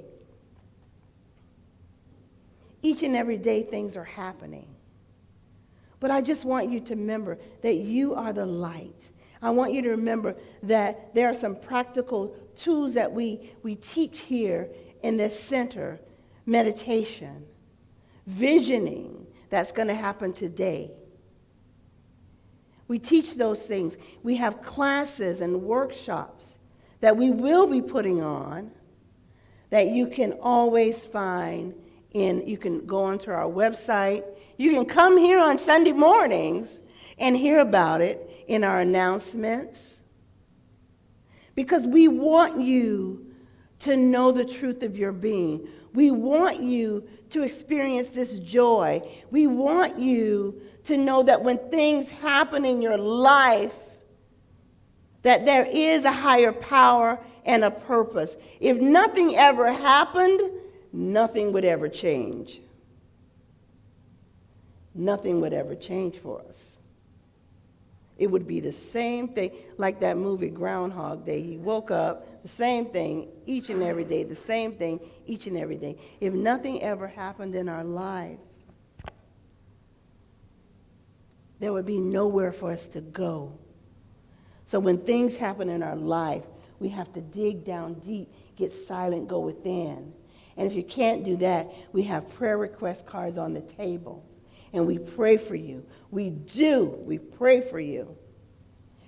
Speaker 4: Each and every day things are happening. But I just want you to remember that you are the light. I want you to remember that there are some practical tools that we teach here in this center. Meditation, visioning, that's going to happen today. We teach those things. We have classes and workshops that we will be putting on that you can always find you can go onto our website. You can come here on Sunday mornings and hear about it in our announcements. Because we want you to know the truth of your being. We want you to experience this joy. We want you to know that when things happen in your life, that there is a higher power and a purpose. If nothing ever happened, nothing would ever change. Nothing would ever change for us. It would be the same thing, like that movie Groundhog Day. He woke up, the same thing each and every day, the same thing each and every day. If nothing ever happened in our life, there would be nowhere for us to go. So when things happen in our life, we have to dig down deep, get silent, go within. And if you can't do that, we have prayer request cards on the table. And we pray for you. We do. We pray for you.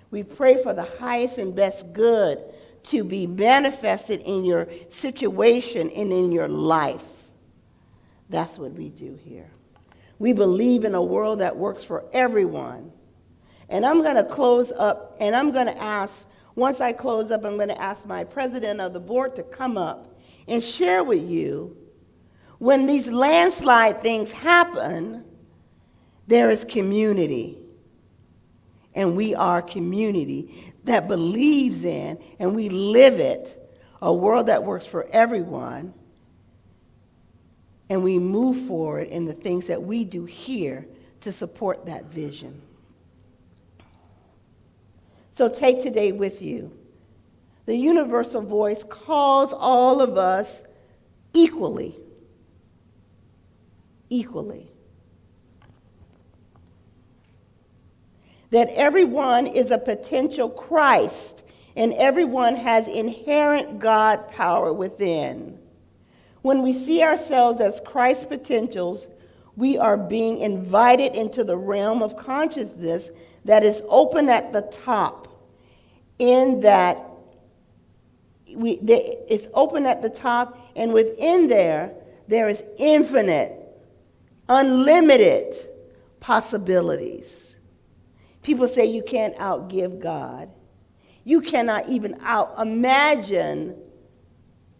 Speaker 4: We pray for the highest and best good to be manifested in your situation and in your life. That's what we do here. We believe in a world that works for everyone. And I'm going to close up, and I'm going to ask, once I close up, I'm going to ask my president of the board to come up and share with you When these landslide things happen, there is community. And we are community that believes in, and we live it, a world that works for everyone. And we move forward in the things that we do here to support that vision. So take today with you. The universal voice calls all of us equally. Equally. That everyone is a potential Christ, and everyone has inherent God power within. When we see ourselves as Christ's potentials, we are being invited into the realm of consciousness that is open at the top, in that it's open at the top, and within there is infinite, unlimited possibilities. People say you can't outgive God. You cannot even imagine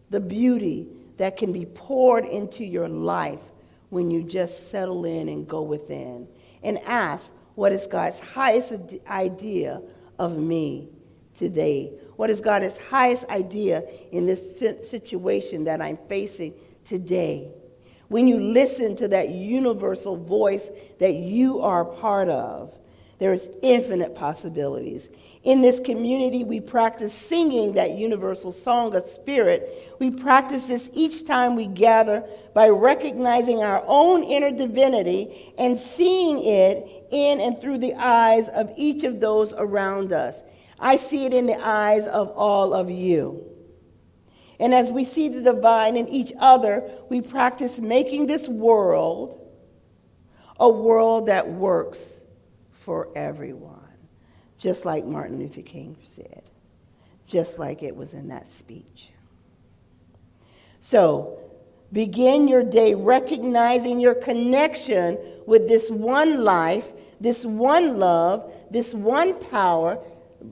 Speaker 4: the beauty that can be poured into your life when you just settle in and go within and ask, what is God's highest idea of me today? What is God's highest idea in this situation that I'm facing today? When you listen to that universal voice that you are part of, there is infinite possibilities. In this community, we practice singing that universal song of spirit. We practice this each time we gather by recognizing our own inner divinity and seeing it in and through the eyes of each of those around us. I see it in the eyes of all of you. And as we see the divine in each other, we practice making this world a world that works for everyone, just like Martin Luther King said, just like it was in that speech. So, begin your day recognizing your connection with this one life, this one love, this one power.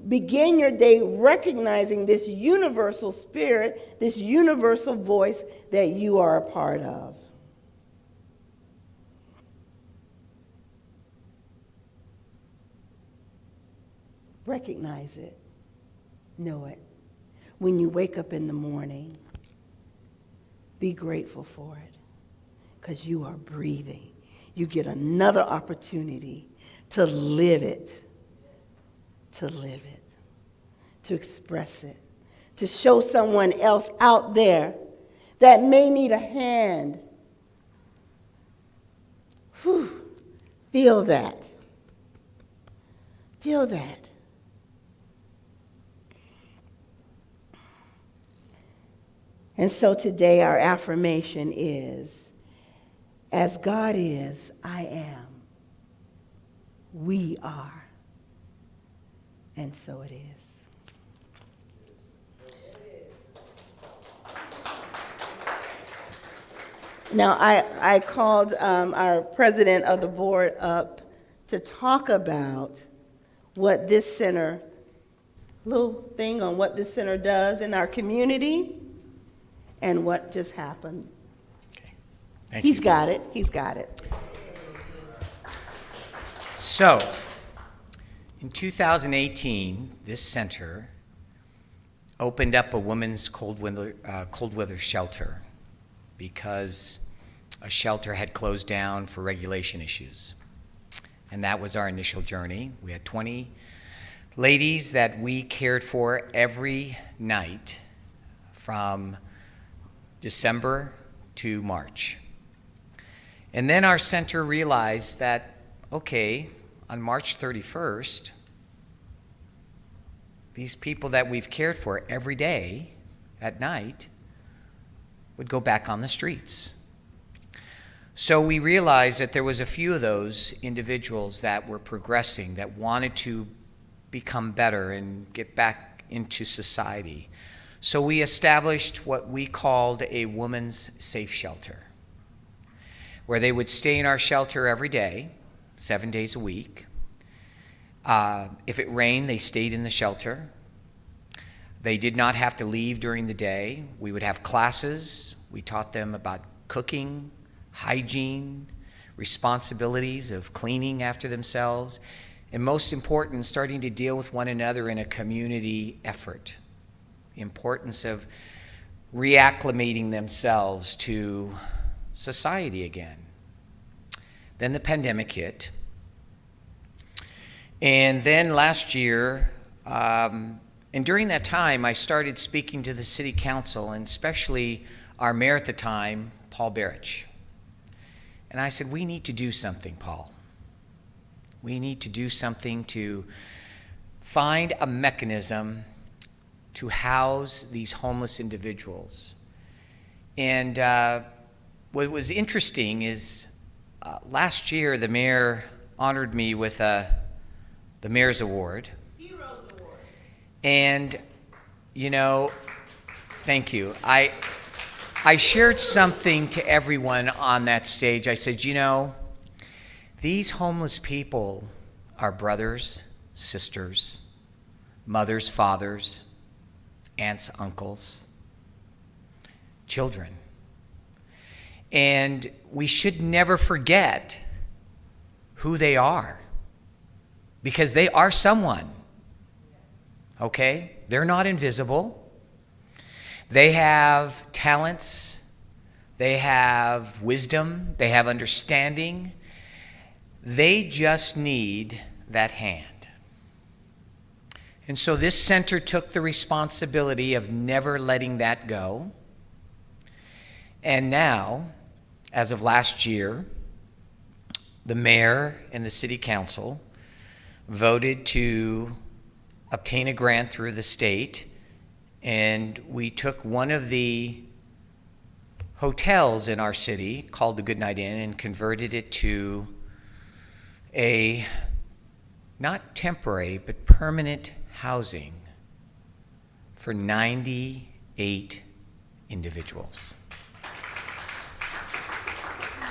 Speaker 4: Begin your day recognizing this universal spirit, this universal voice that you are a part of. Recognize it. Know it. When you wake up in the morning, be grateful for it because you are breathing. You get another opportunity to live it, to express it, to show someone else out there that may need a hand. Whew. Feel that. Feel that. And so today our affirmation is, as God is, I am. We are. And so it is. Now, I called our president of the board up to talk about what this center, little thing on what this center does in our community and what just happened.
Speaker 6: Okay. Thank
Speaker 4: He's
Speaker 6: you.
Speaker 4: got it. He's got it.
Speaker 6: So, in 2018, this center opened up a women's cold weather shelter because a shelter had closed down for regulation issues. And that was our initial journey. We had 20 ladies that we cared for every night from December to March. And then our center realized that, okay, on March 31st, these people that we've cared for every day at night would go back on the streets. So we realized that there was a few of those individuals that were progressing, that wanted to become better and get back into society. So we established what we called a woman's safe shelter, where they would stay in our shelter every day, 7 days a week. If it rained, they stayed in the shelter. They did not have to leave during the day. We would have classes. We taught them about cooking, hygiene, responsibilities of cleaning after themselves, and most important, starting to deal with one another in a community effort. The importance of reacclimating themselves to society again. Then the pandemic hit. And then last year, and during that time, I started speaking to the city council, and especially our mayor at the time, Paul Barrich. And I said, we need to do something, Paul. We need to do something to find a mechanism to house these homeless individuals. And what was interesting is last year the mayor honored me with the Mayor's Award.
Speaker 4: Heroes Award.
Speaker 6: And, you know, thank you. I shared something to everyone on that stage. I said, you know, these homeless people are brothers, sisters, mothers, fathers, aunts, uncles, children. And we should never forget who they are, because they are someone, okay? They're not invisible. They have talents, they have wisdom, they have understanding. They just need that hand. And so this center took the responsibility of never letting that go. And now, as of last year, the mayor and the city council voted to obtain a grant through the state, and we took one of the hotels in our city called the Goodnight Inn and converted it to a not temporary but permanent housing for 98 individuals.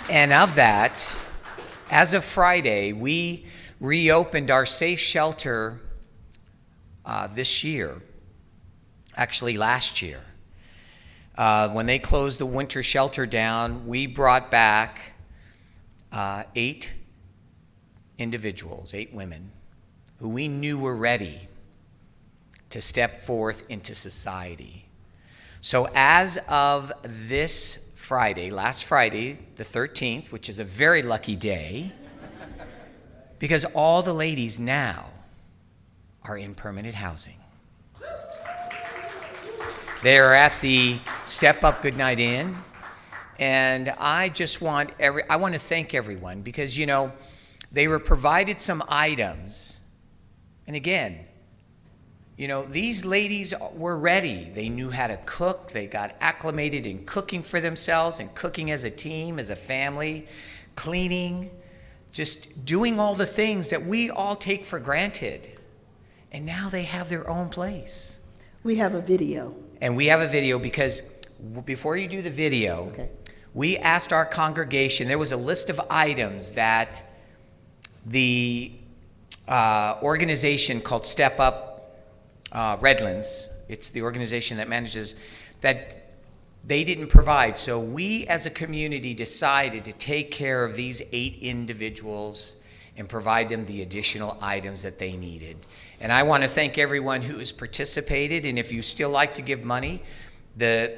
Speaker 6: And of that, as of Friday, we reopened our safe shelter this year, actually last year. When they closed the winter shelter down, we brought back 8 individuals, 8 women, who we knew were ready to step forth into society. So as of this Friday, last Friday, the 13th, which is a very lucky day, because all the ladies now are in permanent housing. They are at the Step Up Goodnight Inn, and I just want I want to thank everyone, because, you know, they were provided some items, and again, you know, these ladies were ready. They knew how to cook. They got acclimated in cooking for themselves and cooking as a team, as a family, cleaning, just doing all the things that we all take for granted. And now they have their own place.
Speaker 4: We have a video.
Speaker 6: And we have a video because before you do the video,
Speaker 4: Okay.
Speaker 6: we asked our congregation, there was a list of items that the organization called Step Up Redlands, it's the organization that manages, that they didn't provide. So we as a community decided to take care of these 8 individuals and provide them the additional items that they needed. And I want to thank everyone who has participated, and if you still like to give money, the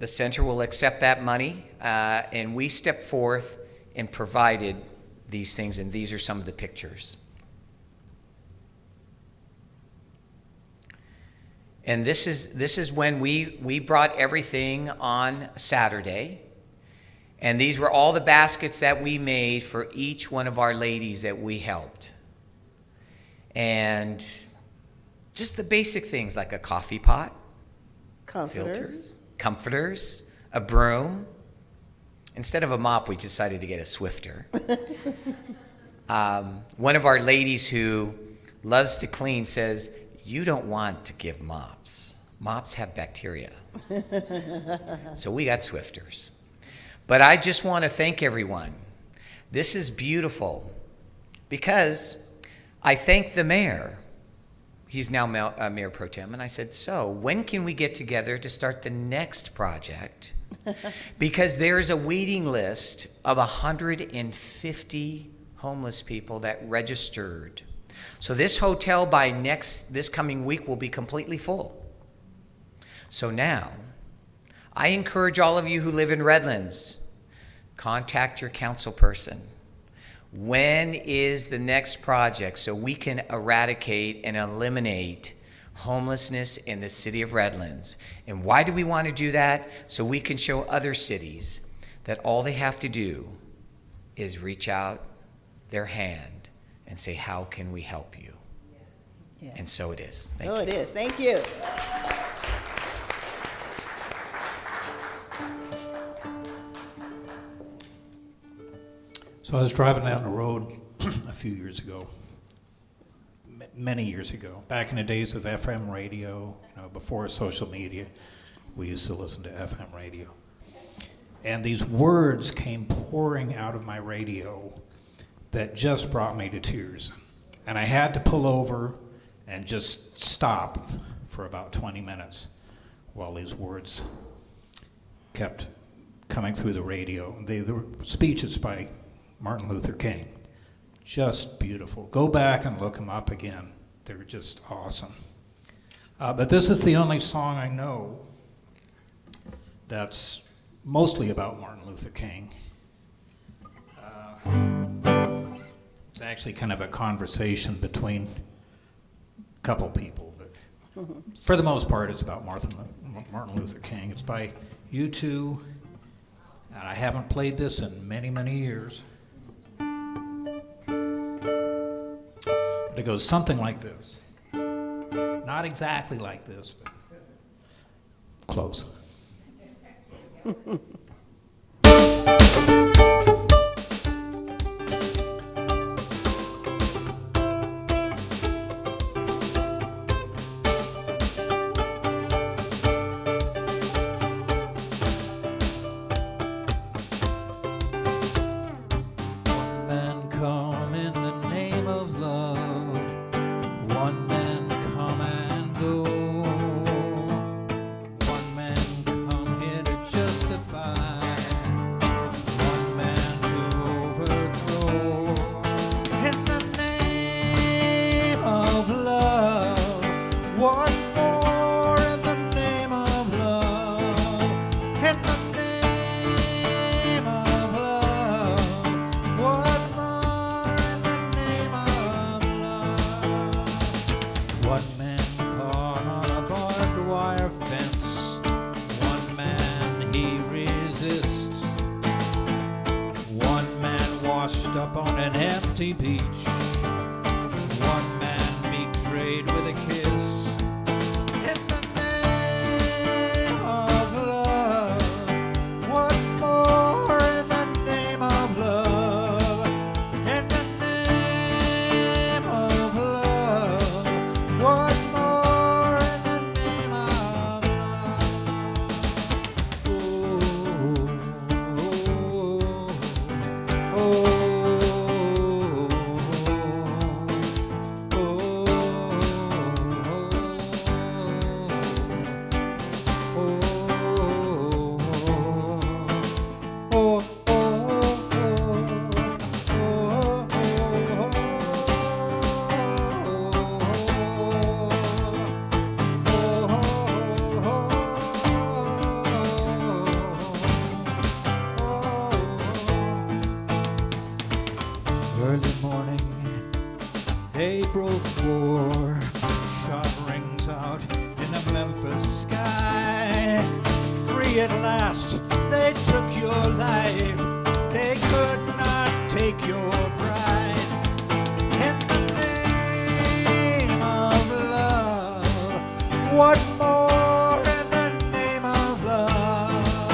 Speaker 6: center will accept that money, and we stepped forth and provided these things, and these are some of the pictures. And this is when we brought everything on Saturday, and these were all the baskets that we made for each one of our ladies that we helped. And just the basic things like a coffee pot, filters, comforters, a broom. Instead of a mop, we decided to get a Swifter. One of our ladies who loves to clean says, "You don't want to give mops. Mops have bacteria." So we got Swifters. But I just want to thank everyone. This is beautiful because I thank the mayor. He's now Mayor Pro Tem. And I said, so when can we get together to start the next project? Because there's a waiting list of 150 homeless people that registered. So this hotel by this coming week will be completely full. So now, I encourage all of you who live in Redlands, contact your council person. When is the next project so we can eradicate and eliminate homelessness in the city of Redlands? And why do we want to do that? So we can show other cities that all they have to do is reach out their hand and say, how can we help you?
Speaker 4: Yeah.
Speaker 6: And so it is. Thank
Speaker 4: So
Speaker 6: you.
Speaker 4: it is. Thank you.
Speaker 7: So I was driving down the road a few years ago, many years ago, back in the days of FM radio, before social media, we used to listen to FM radio. And these words came pouring out of my radio that just brought me to tears. And I had to pull over and just stop for about 20 minutes while these words kept coming through the radio. They were speeches by Martin Luther King. Just beautiful. Go back and look them up again. They're just awesome. But this is the only song I know that's mostly about Martin Luther King. It's actually kind of a conversation between a couple people, but for the most part, it's about Martin Luther King. It's by U2, and I haven't played this in many, many years. But it goes something like this. Not exactly like this, but close.
Speaker 2: Man come in the name of love. One man come and go. One man come here to justify. One man to overthrow. In the name of love. One more in the name of love. In the name of love. One more in the name of love. One man caught on a barbed wire fence. One man he resists. One man washed up on an empty beach. One man betrayed with a kiss. In the name of love. One more in the name of love. In the name of love. One more in the name of love. Early morning, April 4, shot rings out in the Memphis sky. Free at last, they took your life. They could not take your pride. In the name of love, what more in the name of love?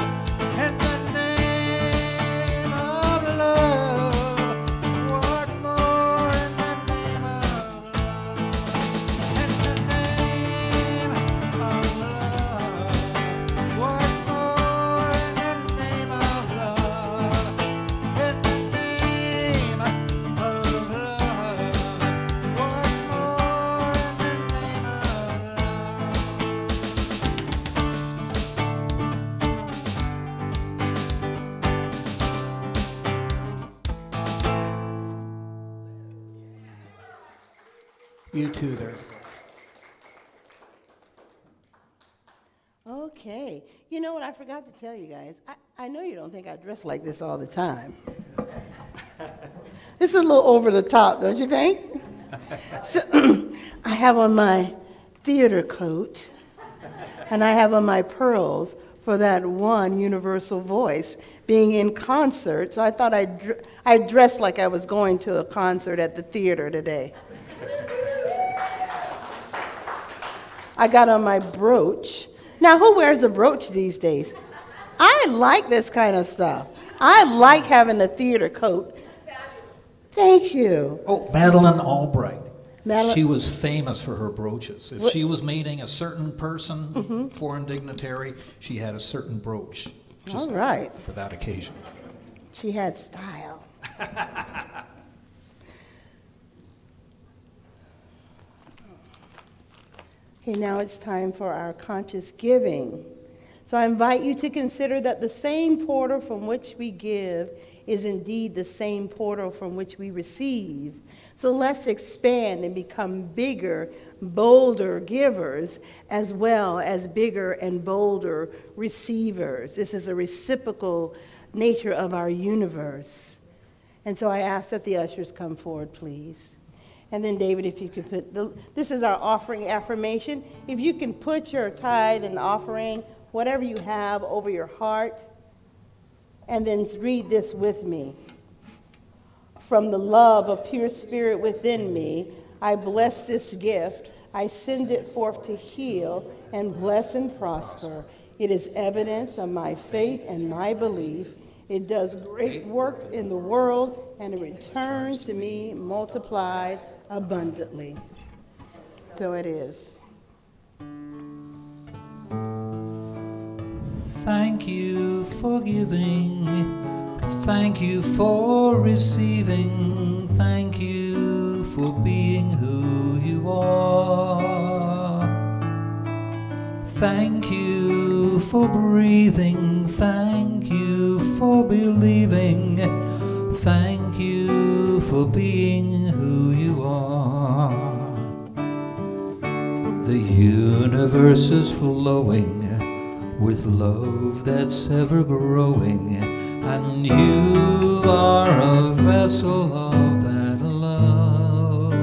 Speaker 2: In the name of love, what more in the name of love? In the name of love, what more in the name of love?
Speaker 7: You too there.
Speaker 4: Okay. You know what I forgot to tell you guys? I know you don't think I dress like this all the time. This is a little over the top, don't you think? So, I have on my theater coat, and I have on my pearls for that one universal voice, being in concert. So I thought I'd dress like I was going to a concert at the theater today. I got on my brooch. Now, who wears a brooch these days? I like this kind of stuff. I like having a theater coat. Thank you.
Speaker 7: Oh, Madeleine Albright.
Speaker 4: Madeleine-
Speaker 7: She was famous for her brooches. If she was meeting a certain person, foreign dignitary, she had a certain brooch. Just
Speaker 4: All right.
Speaker 7: for that occasion.
Speaker 4: She had style. Okay, now it's time for our conscious giving. So I invite you to consider that the same portal from which we give is indeed the same portal from which we receive. So let's expand and become bigger, bolder givers, as well as bigger and bolder receivers. This is a reciprocal nature of our universe. And so I ask that the ushers come forward, please. And then, David, if you could this is our offering affirmation. If you can put your tithe and offering, whatever you have, over your heart, and then read this with me. From the love of pure spirit within me, I bless this gift. I send it forth to heal and bless and prosper. It is evidence of my faith and my belief. It does great work in the world, and it returns to me multiplied abundantly. So it is.
Speaker 2: Thank you for giving. Thank you for receiving. Thank you for being who you are. Thank you for breathing. Thank you for believing. Thank you for being who you are. The universe is flowing with love that's ever growing, and you are a vessel of that love.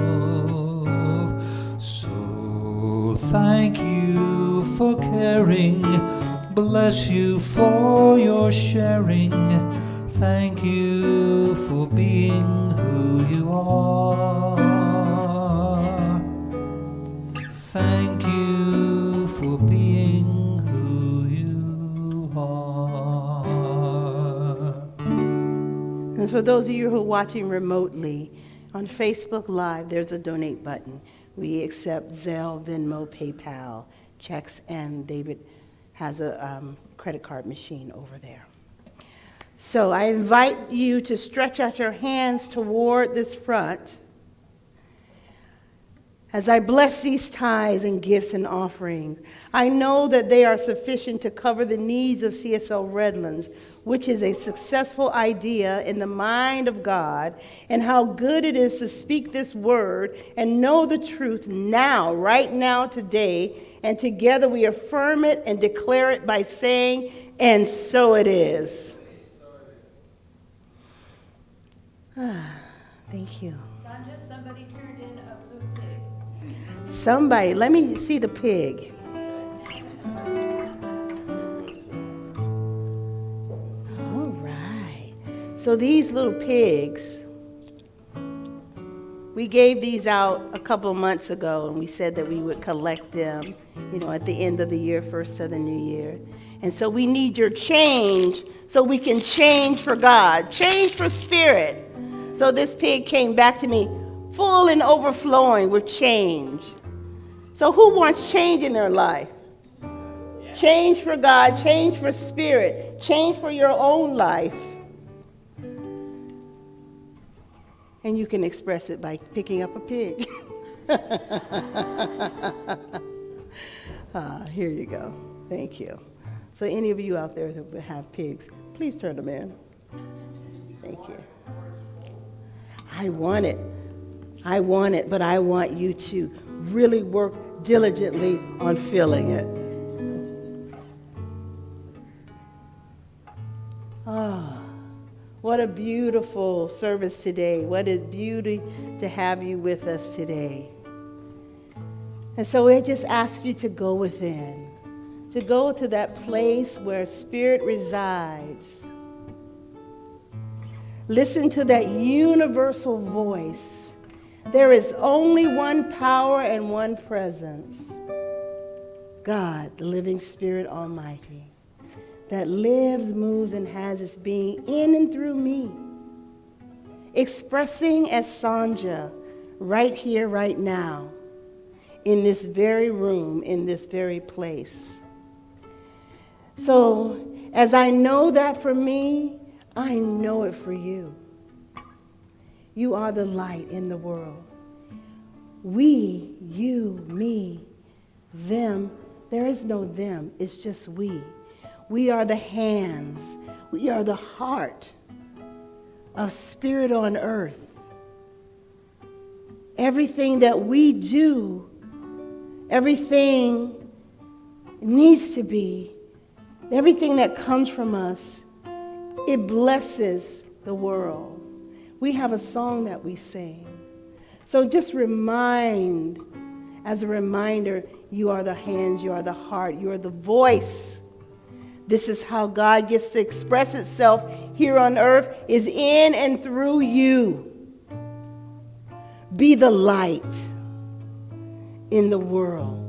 Speaker 2: So thank you for caring, bless you for your sharing. Thank you for being who you are. Thank you for being who you are.
Speaker 4: And for those of you who are watching remotely, on Facebook Live, there's a donate button. We accept Zelle, Venmo, PayPal, checks, and David has a credit card machine over there. So I invite you to stretch out your hands toward this front as I bless these tithes and gifts and offerings. I know that they are sufficient to cover the needs of CSL Redlands, which is a successful idea in the mind of God, and how good it is to speak this word and know the truth now, right now, today, and together we affirm it and declare it by saying, and so it is. Thank you.
Speaker 3: Sonja, somebody turned in a blue pig.
Speaker 4: Somebody, let me see the pig. All right. So these little pigs, we gave these out a couple of months ago, and we said that we would collect them, at the end of the year, first of the new year. And so we need your change so we can change for God, change for spirit. So this pig came back to me full and overflowing with change. So who wants change in their life? Change for God, change for spirit, change for your own life. And you can express it by picking up a pig. Here you go. Thank you. So any of you out there that have pigs, please turn them in. Thank you. I want it. I want it, but I want you to really work diligently on filling it. Ah, what a beautiful service today. What a beauty to have you with us today. And so I just ask you to go within, to go to that place where Spirit resides. Listen to that universal voice. There is only one power and one presence. God, the living Spirit Almighty, that lives, moves, and has its being in and through me, expressing as Sonja right here, right now, in this very room, in this very place. So, as I know that for me, I know it for you. You are the light in the world. We, you, me, them, there is no them, it's just we. We are the hands, we are the heart of Spirit on earth. Everything that we do, everything needs to be, everything that comes from us, it blesses the world. We have a song that we sing. So just remind, as a reminder, you are the hands, you are the heart, you are the voice. This is how God gets to express itself here on earth, is in and through you. Be the light in the world.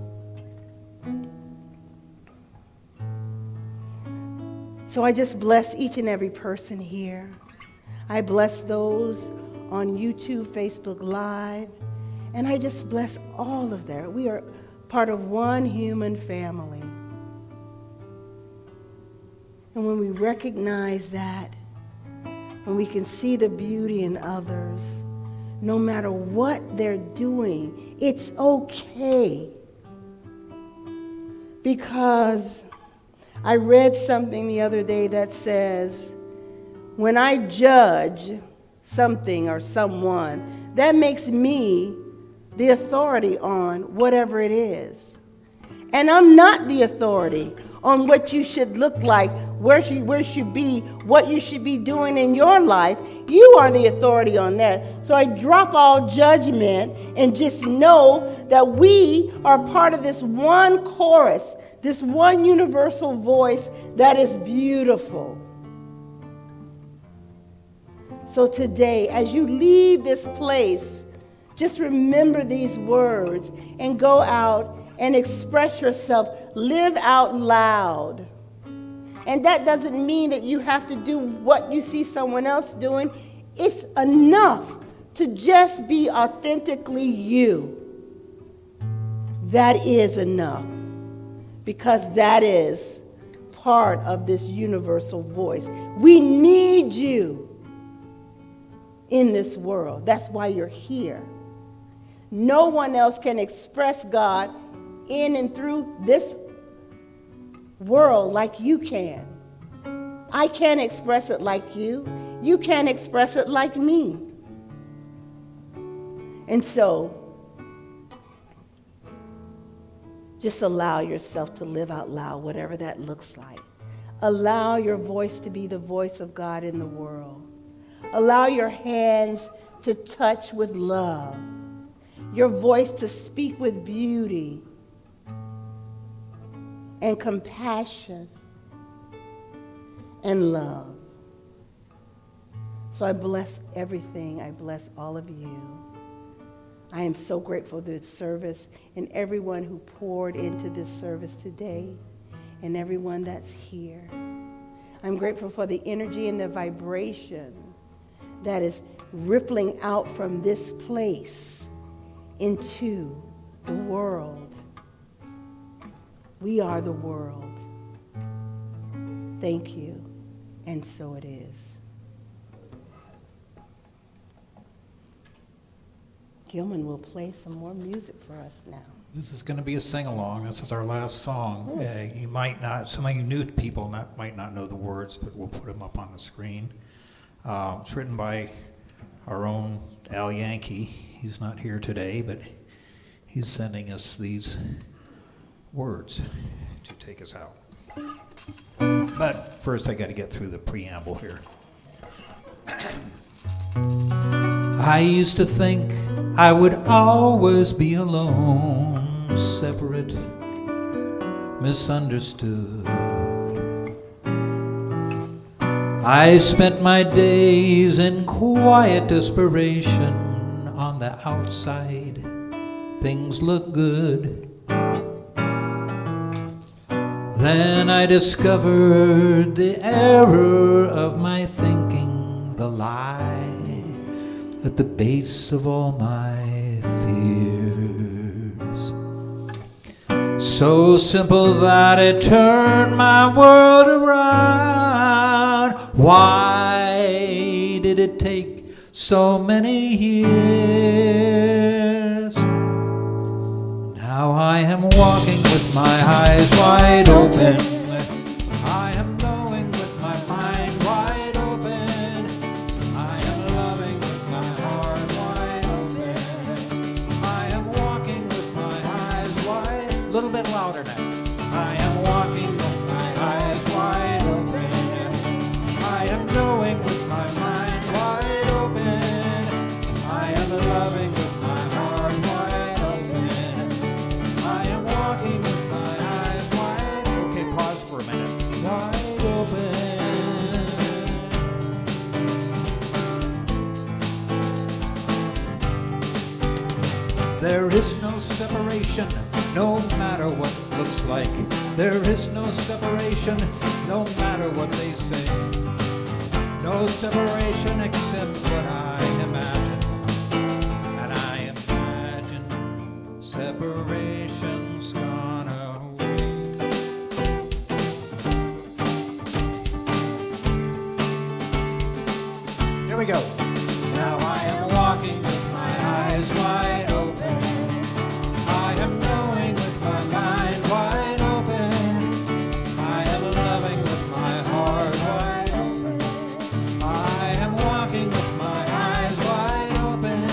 Speaker 4: So I just bless each and every person here. I bless those on YouTube, Facebook Live, and I just bless all of them. We are part of one human family. And when we recognize that, when we can see the beauty in others, no matter what they're doing, it's okay. Because I read something the other day that says, when I judge something or someone, that makes me the authority on whatever it is. And I'm not the authority on what you should look like, where you should be, what you should be doing in your life. You are the authority on that. So I drop all judgment and just know that we are part of this one chorus, this one universal voice that is beautiful. So today, as you leave this place, just remember these words and go out and express yourself. Live out loud. And that doesn't mean that you have to do what you see someone else doing. It's enough to just be authentically you. That is enough. Because that is part of this universal voice. We need you in this world. That's why you're here. No one else can express God in and through this world like you can. I can't express it like you. You can't express it like me. And so, just allow yourself to live out loud, whatever that looks like. Allow your voice to be the voice of God in the world. Allow your hands to touch with love. Your voice to speak with beauty and compassion and love. So I bless everything. I bless all of you. I am so grateful for this service and everyone who poured into this service today and everyone that's here. I'm grateful for the energy and the vibration that is rippling out from this place into the world. We are the world. Thank you, and so it is. Gilman will play some more music for us now.
Speaker 7: This is going to be a sing-along. This is our last song.
Speaker 4: Yes.
Speaker 7: You might not, some of you new people might not know the words, but we'll put them up on the screen. It's written by our own Al Yankee, he's not here today, but he's sending us these words to take us out. But first I got to get through the preamble here. I used to think I would always be alone, separate, misunderstood. I spent my days in quiet desperation. On the outside, things look good. Then I discovered the error of my thinking, the lie at the base of all my fears. So simple that it turned my world around. Why did it take so many years? Now I am walking with my eyes wide open. I am knowing with my mind wide open. I am loving with my heart wide open. I am walking with my eyes wide. A little bit louder now. I am walking with my eyes wide open. I am knowing with my mind wide open. I am loving with my heart wide open. I am walking with my eyes wide. Okay, pause for a minute. Wide open. There is no separation, no matter what it looks like. There is no separation, no matter what they say. No separation except what I imagine. And I imagine separation's gone away. Here we go. Now I am walking with my eyes wide open. I am knowing with my mind wide open. I am loving with my heart wide open. I am walking with my eyes wide open.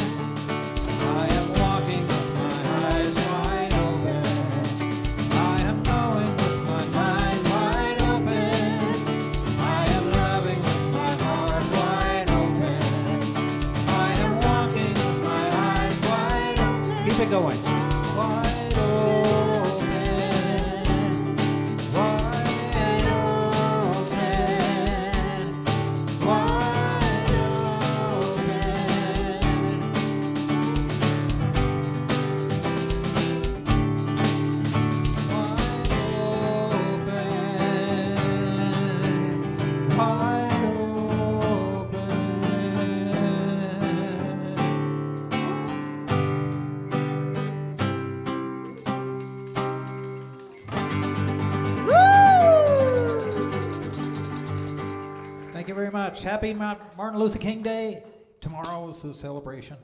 Speaker 7: I am walking with my eyes wide open. I am knowing with my mind wide open. I am loving with my heart wide open. I am walking with my eyes wide open. Keep it going. Wide open. Wide open. Wide Thank you very much. Happy Martin Luther King Day. Tomorrow is the celebration.